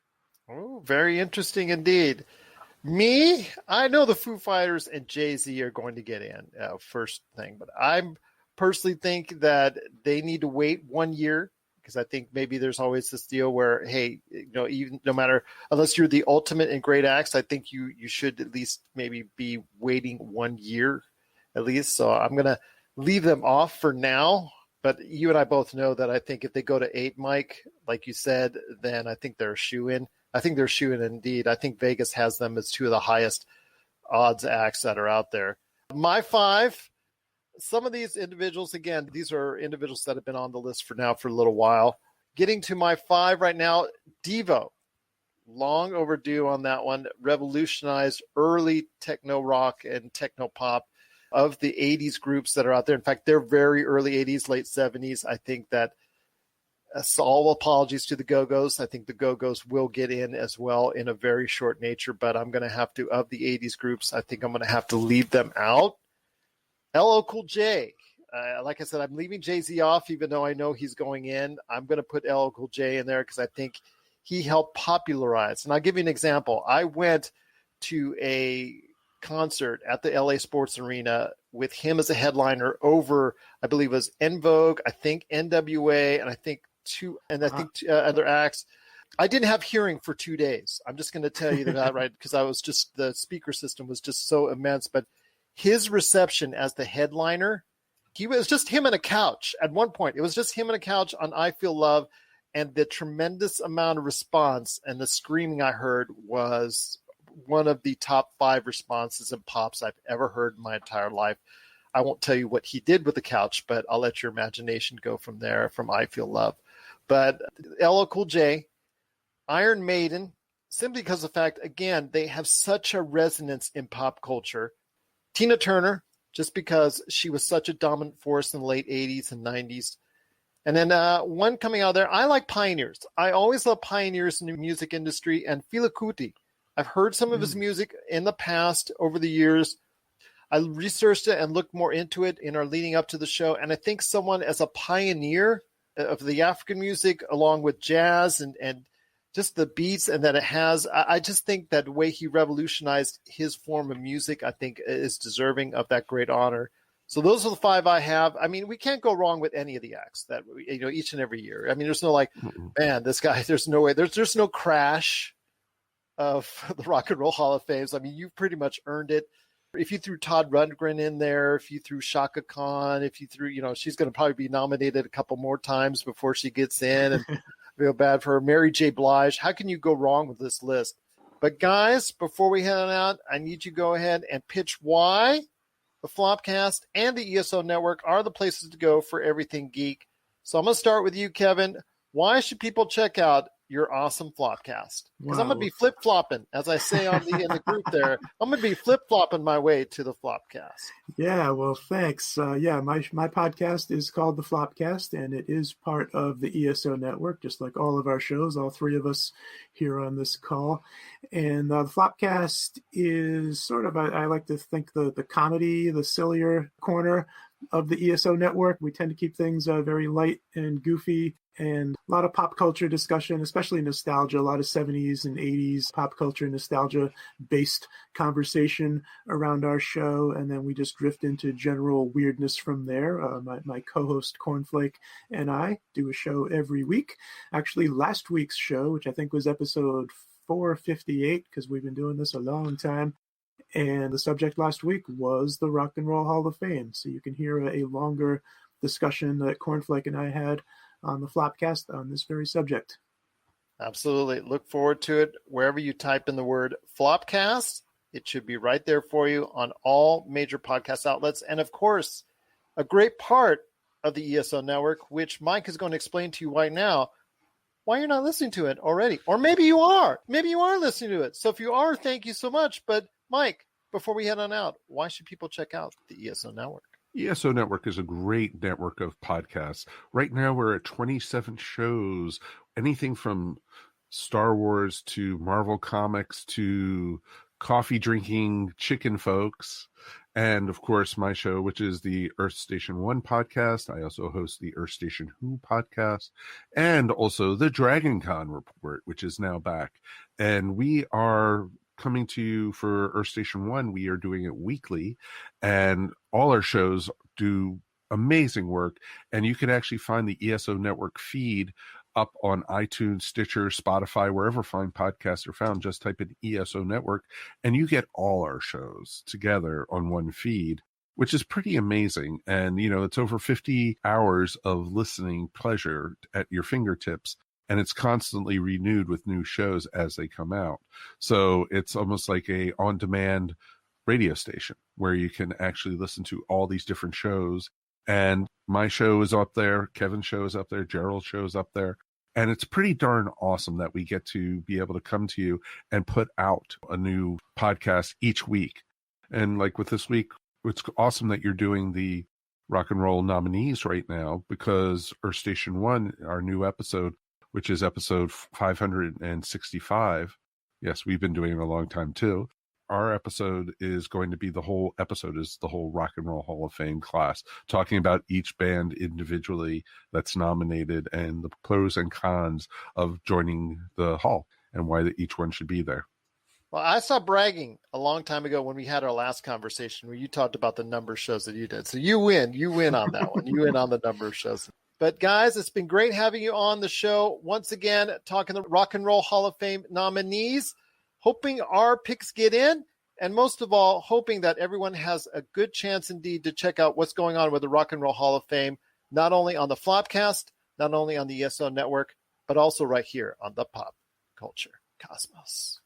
Oh, very interesting indeed. Me, I know the Foo Fighters and Jay-Z are going to get in first thing, but I personally think that they need to wait 1 year, because I think maybe there's always this deal where, hey, even no matter, unless you're the ultimate in great acts, I think you should at least maybe be waiting 1 year at least. So I'm going to leave them off for now. But you and I both know that I think if they go to 8, Mike, like you said, then I think they're a shoo-in. I think they're shoo-in indeed. I think Vegas has them as 2 of the highest odds acts that are out there. My 5, some of these individuals, again, these are individuals that have been on the list for a little while. Getting to my 5 right now, Devo. Long overdue on that one. Revolutionized early techno rock and techno pop of the 80s groups that are out there. In fact, they're very early 80s, late 70s. I think that all apologies to the Go-Go's. I think the Go-Go's will get in as well in a very short nature, but I'm going to have to, of the 80s groups, I think I'm going to have to leave them out. LL Cool J. Like I said, I'm leaving Jay-Z off, even though I know he's going in. I'm going to put LL Cool J in there because I think he helped popularize. And I'll give you an example. I went to a concert at the LA Sports Arena with him as a headliner over, I believe it was En Vogue, I think NWA, and I think two other acts. I didn't have hearing for 2 days. I'm just going to tell you that, right? Because the speaker system was just so immense. But his reception as the headliner, he was just him and a couch. At one point, it was just him and a couch on I Feel Love, and the tremendous amount of response and the screaming I heard was one of the top 5 responses in pops I've ever heard in my entire life. I won't tell you what he did with the couch, but I'll let your imagination go from there, from I Feel Love. But LL Cool J, Iron Maiden, simply because of the fact, again, they have such a resonance in pop culture. Tina Turner, just because she was such a dominant force in the late 80s and 90s. And then one coming out there, I like Pioneers. I always love Pioneers in the music industry, and Fela Kuti. I've heard some of his music in the past over the years. I researched it and looked more into it in our leading up to the show. And I think someone as a pioneer of the African music, along with jazz and just the beats and that it has, I just think that the way he revolutionized his form of music, I think is deserving of that great honor. So those are the 5 I have. I mean, we can't go wrong with any of the acts that, each and every year. I mean, there's no man, this guy, there's no way. There's no crash of the Rock and Roll Hall of Fame. I mean, you've pretty much earned it. If you threw Todd Rundgren in there, if you threw Shaka Khan, if you threw, she's going to probably be nominated a couple more times before she gets in, and feel bad for her. Mary J. Blige. How can you go wrong with this list? But guys, before we head on out, I need you to go ahead and pitch why the Flopcast and the ESO Network are the places to go for everything geek. So I'm going to start with you, Kevin. Why should people check out your awesome Flopcast? Because I'm going to be flip-flopping, as I say in the group there. I'm going to be flip-flopping my way to the Flopcast. Yeah, well, thanks. My podcast is called the Flopcast, and it is part of the ESO Network, just like all of our shows, all 3 of us here on this call. And the Flopcast is sort of, I like to think, the comedy, the sillier corner of the ESO network. We tend to keep things very light and goofy, and a lot of pop culture discussion, especially nostalgia, a lot of 70s and 80s pop culture nostalgia based conversation around our show. And then we just drift into general weirdness from there. My co-host Cornflake and I do a show every week. Actually, last week's show, which I think was episode 458, because we've been doing this a long time, and the subject last week was the Rock and Roll Hall of Fame. So you can hear a longer discussion that Cornflake and I had on the Flopcast on this very subject. Absolutely. Look forward to it. Wherever you type in the word Flopcast, it should be right there for you on all major podcast outlets. And of course, a great part of the ESO network, which Mike is going to explain to you right now, why you're not listening to it already. Or maybe you are. Maybe you are listening to it. So if you are, thank you so much. But Mike, before we head on out, why should people check out the ESO network? ESO Network is a great network of podcasts. Right now, we're at 27 shows, anything from Star Wars to Marvel Comics to coffee drinking chicken folks. And of course, my show, which is the Earth Station 1 podcast. I also host the Earth Station Who podcast and also the Dragon Con report, which is now back. And we are coming to you for Earth Station 1. We are doing it weekly, and all our shows do amazing work. And you can actually find the ESO Network feed up on iTunes, Stitcher, Spotify, wherever fine podcasts are found. Just type in ESO Network, and you get all our shows together on one feed, which is pretty amazing. And, you know, it's over 50 hours of listening pleasure at your fingertips. And it's constantly renewed with new shows as they come out. So it's almost like a on-demand radio station where you can actually listen to all these different shows. And my show is up there. Kevin's show is up there. Gerald's show is up there. And it's pretty darn awesome that we get to be able to come to you and put out a new podcast each week. And like with this week, it's awesome that you're doing the Rock and Roll nominees right now, because Earth Station 1, our new episode, which is episode 565. Yes, we've been doing it a long time too. Our episode is going to be the whole Rock and Roll Hall of Fame class, talking about each band individually that's nominated and the pros and cons of joining the hall and why each one should be there. Well, I saw bragging a long time ago when we had our last conversation where you talked about the number of shows that you did. So you win on that one. You win on the number of shows. But guys, it's been great having you on the show. Once again, talking the Rock and Roll Hall of Fame nominees, hoping our picks get in, and most of all, hoping that everyone has a good chance indeed to check out what's going on with the Rock and Roll Hall of Fame, not only on the Flopcast, not only on the ESO Network, but also right here on the Pop Culture Cosmos.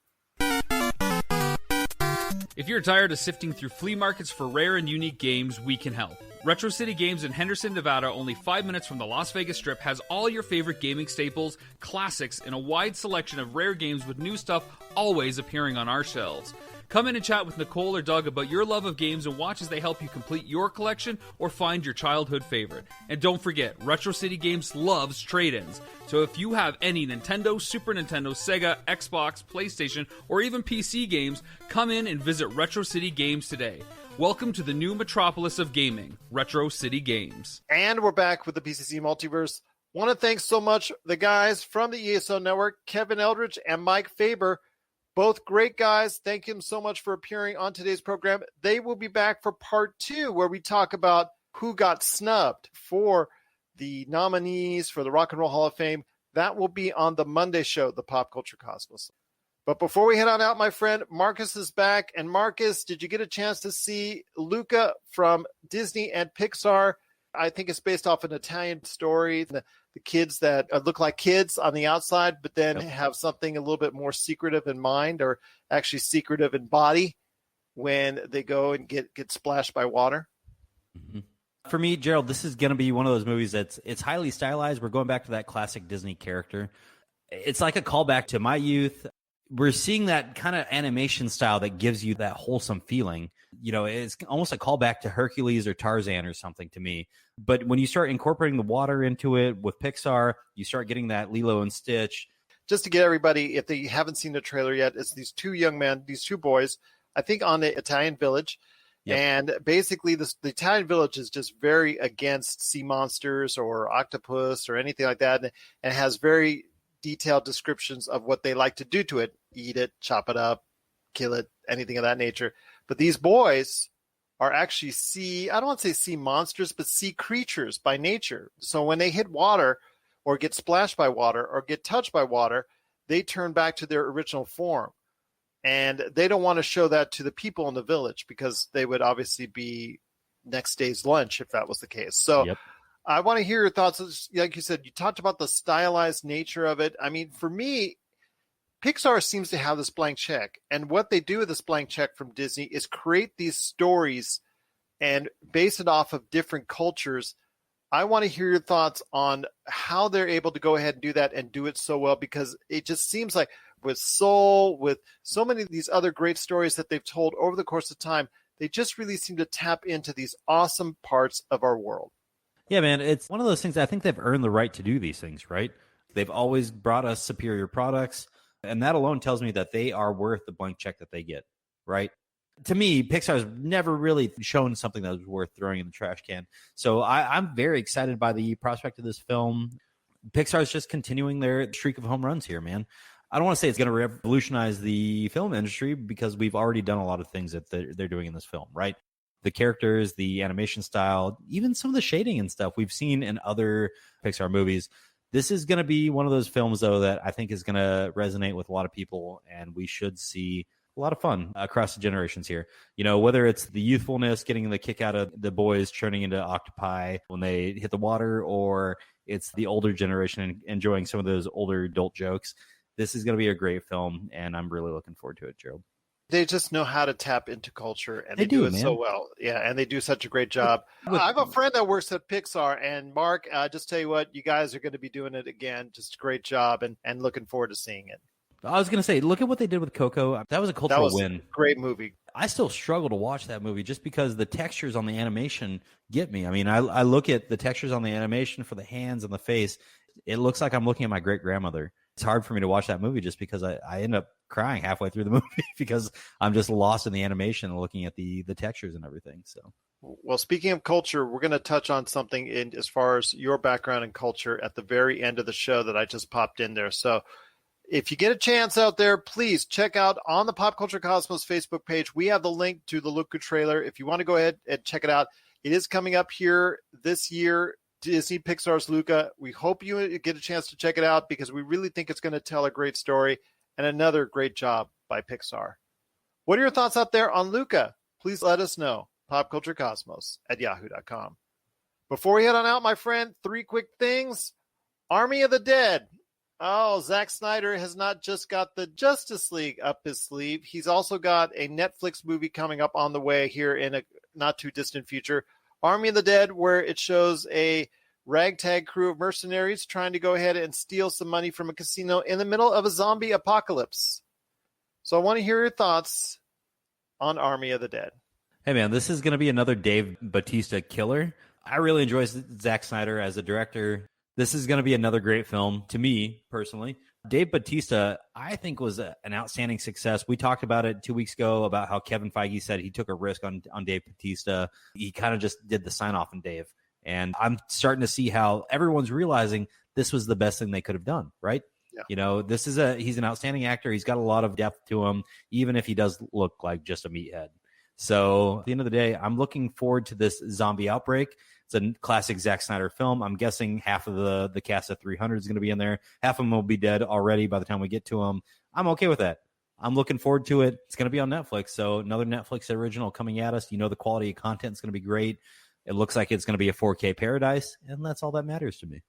If you're tired of sifting through flea markets for rare and unique games, we can help. Retro City Games in Henderson, Nevada, only 5 minutes from the Las Vegas Strip, has all your favorite gaming staples, classics, and a wide selection of rare games with new stuff always appearing on our shelves. Come in and chat with Nicole or Doug about your love of games and watch as they help you complete your collection or find your childhood favorite. And don't forget, Retro City Games loves trade-ins. So if you have any Nintendo, Super Nintendo, Sega, Xbox, PlayStation, or even PC games, come in and visit Retro City Games today. Welcome to the new metropolis of gaming, Retro City Games. And we're back with the PCC Multiverse. Want to thank so much the guys from the ESO Network, Kevin Eldridge and Mike Faber. Both great guys. Thank them so much for appearing on today's program. They will be back for part 2, where we talk about who got snubbed for the nominees for the Rock and Roll Hall of Fame. That will be on the Monday show, the Pop Culture Cosmos. But before we head on out, my friend, Marcus is back. And Marcus, did you get a chance to see Luca from Disney and Pixar? I think it's based off an Italian story. The kids that look like kids on the outside, but then have something a little bit more secretive in mind, or actually secretive in body, when they go and get splashed by water. Mm-hmm. For me, Gerald, this is going to be one of those movies it's highly stylized. We're going back to that classic Disney character. It's like a callback to my youth. We're seeing that kind of animation style that gives you that wholesome feeling. You know, it's almost a callback to Hercules or Tarzan or something to me. But when you start incorporating the water into it with Pixar, you start getting that Lilo and Stitch. Just to get everybody, if they haven't seen the trailer yet, it's these two young men, these two boys, I think on the Italian village, Yep. And basically, the Italian village is just very against sea monsters or octopus or anything like that, and has very detailed descriptions of what they like to do to it: eat it, chop it up, kill it, anything of that nature. But these boys are actually I don't want to say sea monsters, but sea creatures by nature. So when they hit water or get splashed by water or get touched by water, they turn back to their original form. And they don't want to show that to the people in the village because they would obviously be next day's lunch if that was the case. So Yep. I want to hear your thoughts. Like you said, you talked about the stylized nature of it. I mean, for me, Pixar seems to have this blank check. And what they do with this blank check from Disney is create these stories and base it off of different cultures. I want to hear your thoughts on how they're able to go ahead and do that and do it so well, because it just seems like with Soul, with so many of these other great stories that they've told over the course of time, they just really seem to tap into these awesome parts of our world. Yeah, man, it's one of those things. I think they've earned the right to do these things, right? They've always brought us superior products, and that alone tells me that they are worth the blank check that they get, right? To me, Pixar's never really shown something that was worth throwing in the trash can. So I'm very excited by the prospect of this film. Pixar's just continuing their streak of home runs here, man. I don't want to say it's going to revolutionize the film industry because we've already done a lot of things that they're doing in this film, right? The characters, the animation style, even some of the shading and stuff we've seen in other Pixar movies. This is going to be one of those films, though, that I think is going to resonate with a lot of people, and we should see a lot of fun across the generations here. You know, whether it's the youthfulness, getting the kick out of the boys turning into octopi when they hit the water, or it's the older generation enjoying some of those older adult jokes. This is going to be a great film, and I'm really looking forward to it, Gerald. They just know how to tap into culture, and they do it so well. Yeah, and they do such a great job. I have a friend that works at Pixar, and Mark, just tell you what, you guys are going to be doing it again. Just a great job, and looking forward to seeing it. I was going to say, look at what they did with Coco. That was a cultural win. Great movie. I still struggle to watch that movie just because the textures on the animation get me. I mean, I look at the textures on the animation for the hands and the face. It looks like I'm looking at my great-grandmother. It's hard for me to watch that movie just because I end up crying halfway through the movie because I'm just lost in the animation and looking at the textures and everything. So, well, speaking of culture, we're going to touch on something in as far as your background in culture at the very end of the show that I just popped in there. So if you get a chance out there, please check out on the Pop Culture Cosmos Facebook page. We have the link to the Luca trailer. If you want to go ahead and check it out, it is coming up here this year. Disney Pixar's Luca. We hope you get a chance to check it out because we really think it's going to tell a great story, and another great job by Pixar. What are your thoughts out there on Luca? Please let us know. popculturecosmos@yahoo.com. Before we head on out, my friend, 3 quick things. Army of the Dead. Oh, Zack Snyder has not just got the Justice League up his sleeve. He's also got a Netflix movie coming up on the way here in a not too distant future. Army of the Dead, where it shows a ragtag crew of mercenaries trying to go ahead and steal some money from a casino in the middle of a zombie apocalypse. So I want to hear your thoughts on Army of the Dead. Hey, man, this is going to be another Dave Bautista killer. I really enjoy Zack Snyder as a director. This is going to be another great film to me, personally. Dave Bautista, I think, was an outstanding success. We talked about it 2 weeks ago about how Kevin Feige said he took a risk on Dave Bautista. He kind of just did the sign-off on Dave. And I'm starting to see how everyone's realizing this was the best thing they could have done, right? Yeah. You know, he's an outstanding actor. He's got a lot of depth to him, even if he does look like just a meathead. So at the end of the day, I'm looking forward to this zombie outbreak. It's a classic Zack Snyder film. I'm guessing half of the cast of 300 is going to be in there. Half of them will be dead already by the time we get to them. I'm okay with that. I'm looking forward to it. It's going to be on Netflix. So another Netflix original coming at us. You know, the quality of content is going to be great. It looks like it's going to be a 4K paradise, and that's all that matters to me.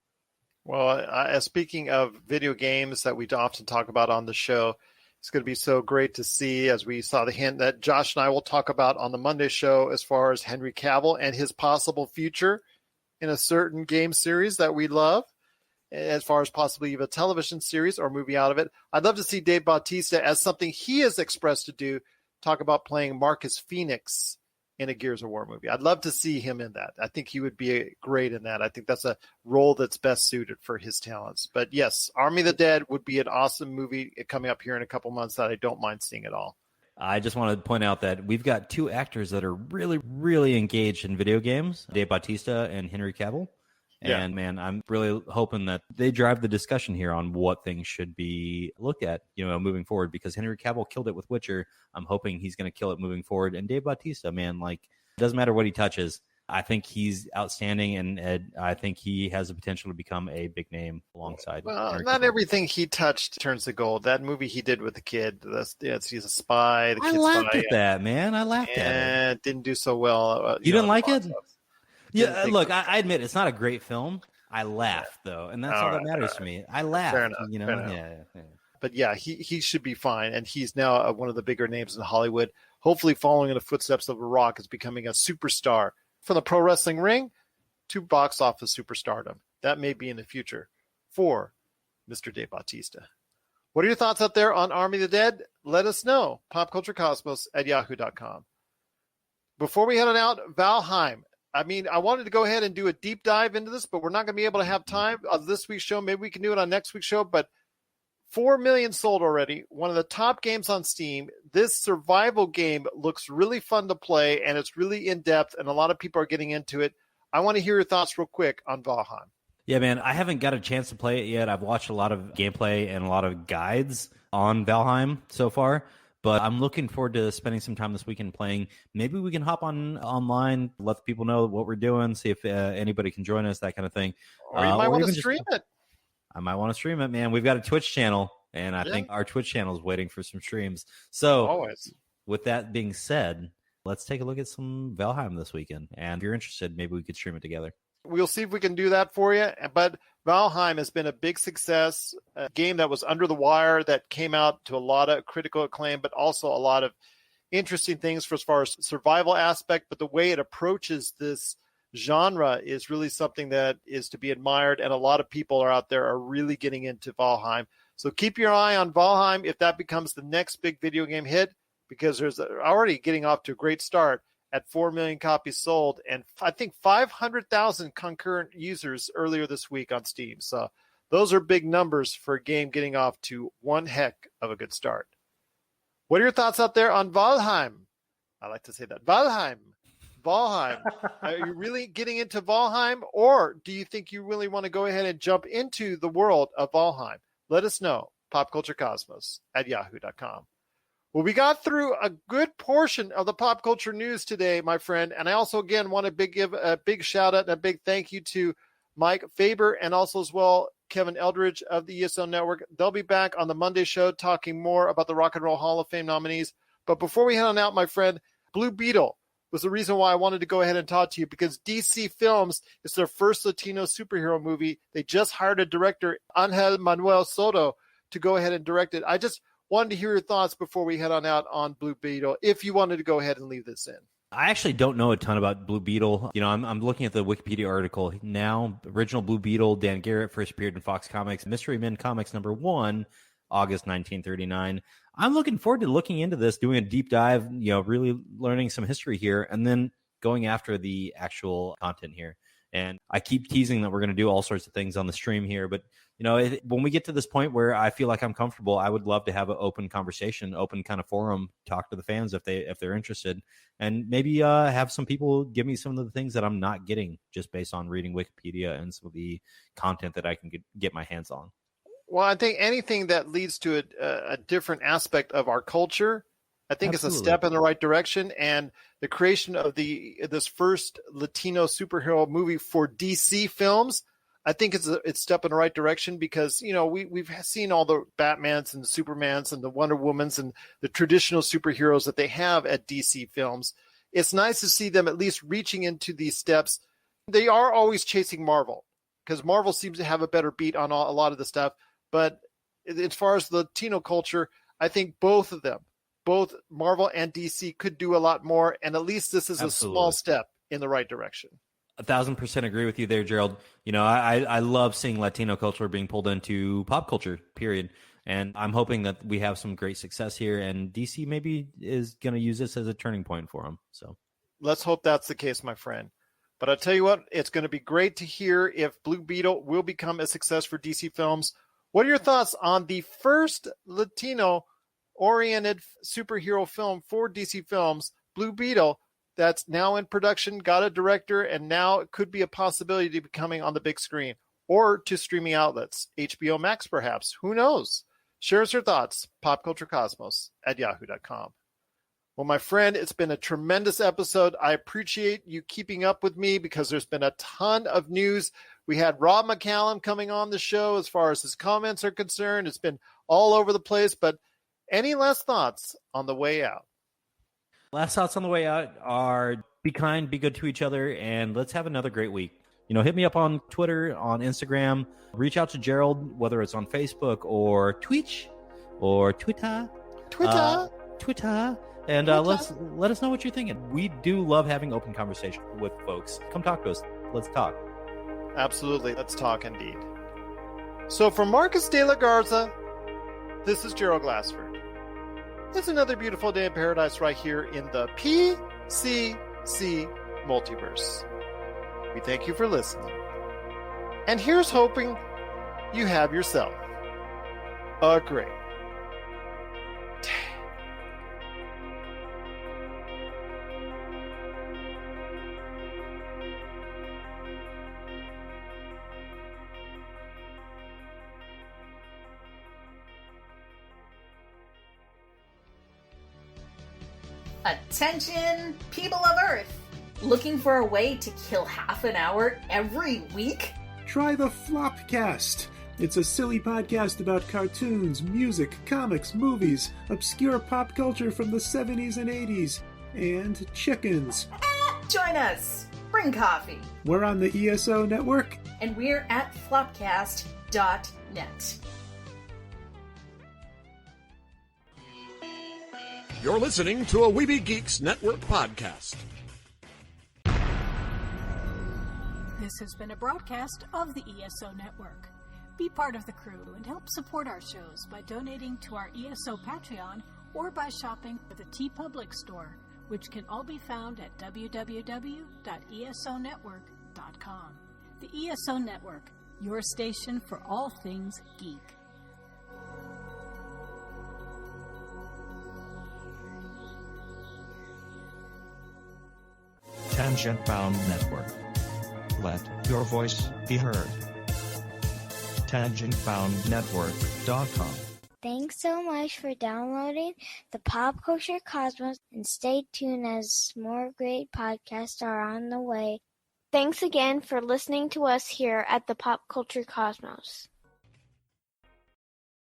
Well, speaking of video games that we often talk about on the show, it's going to be so great to see, as we saw the hint that Josh and I will talk about on the Monday show, as far as Henry Cavill and his possible future in a certain game series that we love, as far as possibly even a television series or movie out of it. I'd love to see Dave Bautista, as something he has expressed to do, talk about playing Marcus Phoenix in a Gears of War movie. I'd love to see him in that. I think he would be great in that. I think that's a role that's best suited for his talents. But yes, Army of the Dead would be an awesome movie coming up here in a couple months that I don't mind seeing at all. I just want to point out that we've got two actors that are really, really engaged in video games, Dave Bautista and Henry Cavill. Yeah. And man, I'm really hoping that they drive the discussion here on what things should be looked at, moving forward, because Henry Cavill killed it with Witcher. I'm hoping he's going to kill it moving forward. And Dave Bautista, man, it doesn't matter what he touches. I think he's outstanding, and I think he has the potential to become a big name alongside. Well, Henry not Cavill. everything he touched turns to gold. That movie he did with the kid, he's a spy. The I kid's laughed spy, at that, man. I laughed at it. It didn't do so well. You didn't like it? office. Yeah, look, I admit it's not a great film. I laughed, though, and that's all that matters to me. I laughed. Fair enough, Fair fair enough. Yeah. But yeah, he should be fine, and he's now one of the bigger names in Hollywood. Hopefully, following in the footsteps of The Rock, is becoming a superstar from the pro wrestling ring to box office superstardom. That may be in the future for Mr. Dave Bautista. What are your thoughts out there on Army of the Dead? Let us know. popculturecosmos@yahoo.com. Before we head on out, Valheim. I mean, I wanted to go ahead and do a deep dive into this, but we're not going to be able to have time on this week's show. Maybe we can do it on next week's show, but 4 million sold already. One of the top games on Steam. This survival game looks really fun to play, and it's really in-depth, and a lot of people are getting into it. I want to hear your thoughts real quick on Valheim. Yeah, man, I haven't got a chance to play it yet. I've watched a lot of gameplay and a lot of guides on Valheim so far, but I'm looking forward to spending some time this weekend playing. Maybe we can hop on online, let the people know what we're doing, see if anybody can join us, that kind of thing. Or you might want to stream it. I might want to stream it, man. We've got a Twitch channel, and I think our Twitch channel is waiting for some streams. So always. With that being said, let's take a look at some Valheim this weekend. And if you're interested, maybe we could stream it together. We'll see if we can do that for you. But Valheim has been a big success, a game that was under the wire, that came out to a lot of critical acclaim, but also a lot of interesting things for as far as survival aspect. But the way it approaches this genre is really something that is to be admired. And a lot of people are out there are really getting into Valheim. So keep your eye on Valheim if that becomes the next big video game hit, because there's already getting off to a great start at 4 million copies sold, and I think 500,000 concurrent users earlier this week on Steam. So those are big numbers for a game getting off to one heck of a good start. What are your thoughts out there on Valheim? I like to say that. Valheim. Are you really getting into Valheim, or do you think you really want to go ahead and jump into the world of Valheim? Let us know. popculturecosmos@yahoo.com. Well, we got through a good portion of the pop culture news today, my friend. And I also, again, want to give a big shout out and a big thank you to Mike Faber and also as well Kevin Eldridge of the ESO Network. They'll be back on the Monday show talking more about the Rock and Roll Hall of Fame nominees. But before we head on out, my friend, Blue Beetle was the reason why I wanted to go ahead and talk to you, because DC Films is their first Latino superhero movie. They just hired a director, Angel Manuel Soto, to go ahead and direct it. I just wanted to hear your thoughts before we head on out on Blue Beetle, if you wanted to go ahead and leave this in. I actually don't know a ton about Blue Beetle. I'm looking at the Wikipedia article now. Original Blue Beetle, Dan Garrett, first appeared in Fox Comics, Mystery Men Comics #1, August 1939. I'm looking forward to looking into this, doing a deep dive, really learning some history here, and then going after the actual content here. And I keep teasing that we're going to do all sorts of things on the stream here, but when we get to this point where I feel like I'm comfortable, I would love to have an open conversation, open kind of forum, talk to the fans if they're interested, and maybe have some people give me some of the things that I'm not getting just based on reading Wikipedia and some of the content that I can get my hands on. Well, I think anything that leads to a different aspect of our culture, I think it's a step in the right direction. And the creation of this first Latino superhero movie for DC Films, I think it's a step in the right direction, because we've seen all the Batmans and the Supermans and the Wonder Womans and the traditional superheroes that they have at DC Films. It's nice to see them at least reaching into these steps. They are always chasing Marvel, because Marvel seems to have a better beat on a lot of the stuff. But as far as the Latino culture, I think both of them, both Marvel and DC, could do a lot more. And at least this is a small step in the right direction. 1,000% agree with you there, Gerald. I love seeing Latino culture being pulled into pop culture, period. And I'm hoping that we have some great success here, and DC maybe is going to use this as a turning point for them. So let's hope that's the case, my friend. But I'll tell you what, it's going to be great to hear if Blue Beetle will become a success for DC Films. What are your thoughts on the first Latino oriented superhero film for DC Films, Blue Beetle, that's now in production, got a director, and now it could be a possibility to be coming on the big screen or to streaming outlets. HBO Max, perhaps. Who knows? Share us your thoughts. popculturecosmos@yahoo.com. Well, my friend, it's been a tremendous episode. I appreciate you keeping up with me because there's been a ton of news. We had Rob McCallum coming on the show as far as his comments are concerned. It's been all over the place, but any last thoughts on the way out? Last thoughts on the way out are be kind, be good to each other, and let's have another great week. Hit me up on Twitter, on Instagram. Reach out to Gerald, whether it's on Facebook or Twitch or Twitter. And let us know what you're thinking. We do love having open conversation with folks. Come talk to us. Let's talk. Absolutely. Let's talk indeed. So for Marcus de la Garza, this is Gerald Glassford. It's another beautiful day in paradise right here in the PCC Multiverse. We thank you for listening. And here's hoping you have yourself a great day. Attention, people of Earth! Looking for a way to kill half an hour every week? Try the Flopcast. It's a silly podcast about cartoons, music, comics, movies, obscure pop culture from the 70s and 80s, and chickens. Join us! Bring coffee! We're on the ESO network. And we're at flopcast.net. You're listening to a Weeby Geeks Network podcast. This has been a broadcast of the ESO Network. Be part of the crew and help support our shows by donating to our ESO Patreon or by shopping at the TeePublic store, which can all be found at www.esonetwork.com. The ESO Network, your station for all things geek. Tangent Bound Network. Let your voice be heard. TangentBoundNetwork.com. Thanks so much for downloading the Pop Culture Cosmos, and stay tuned as more great podcasts are on the way. Thanks again for listening to us here at the Pop Culture Cosmos.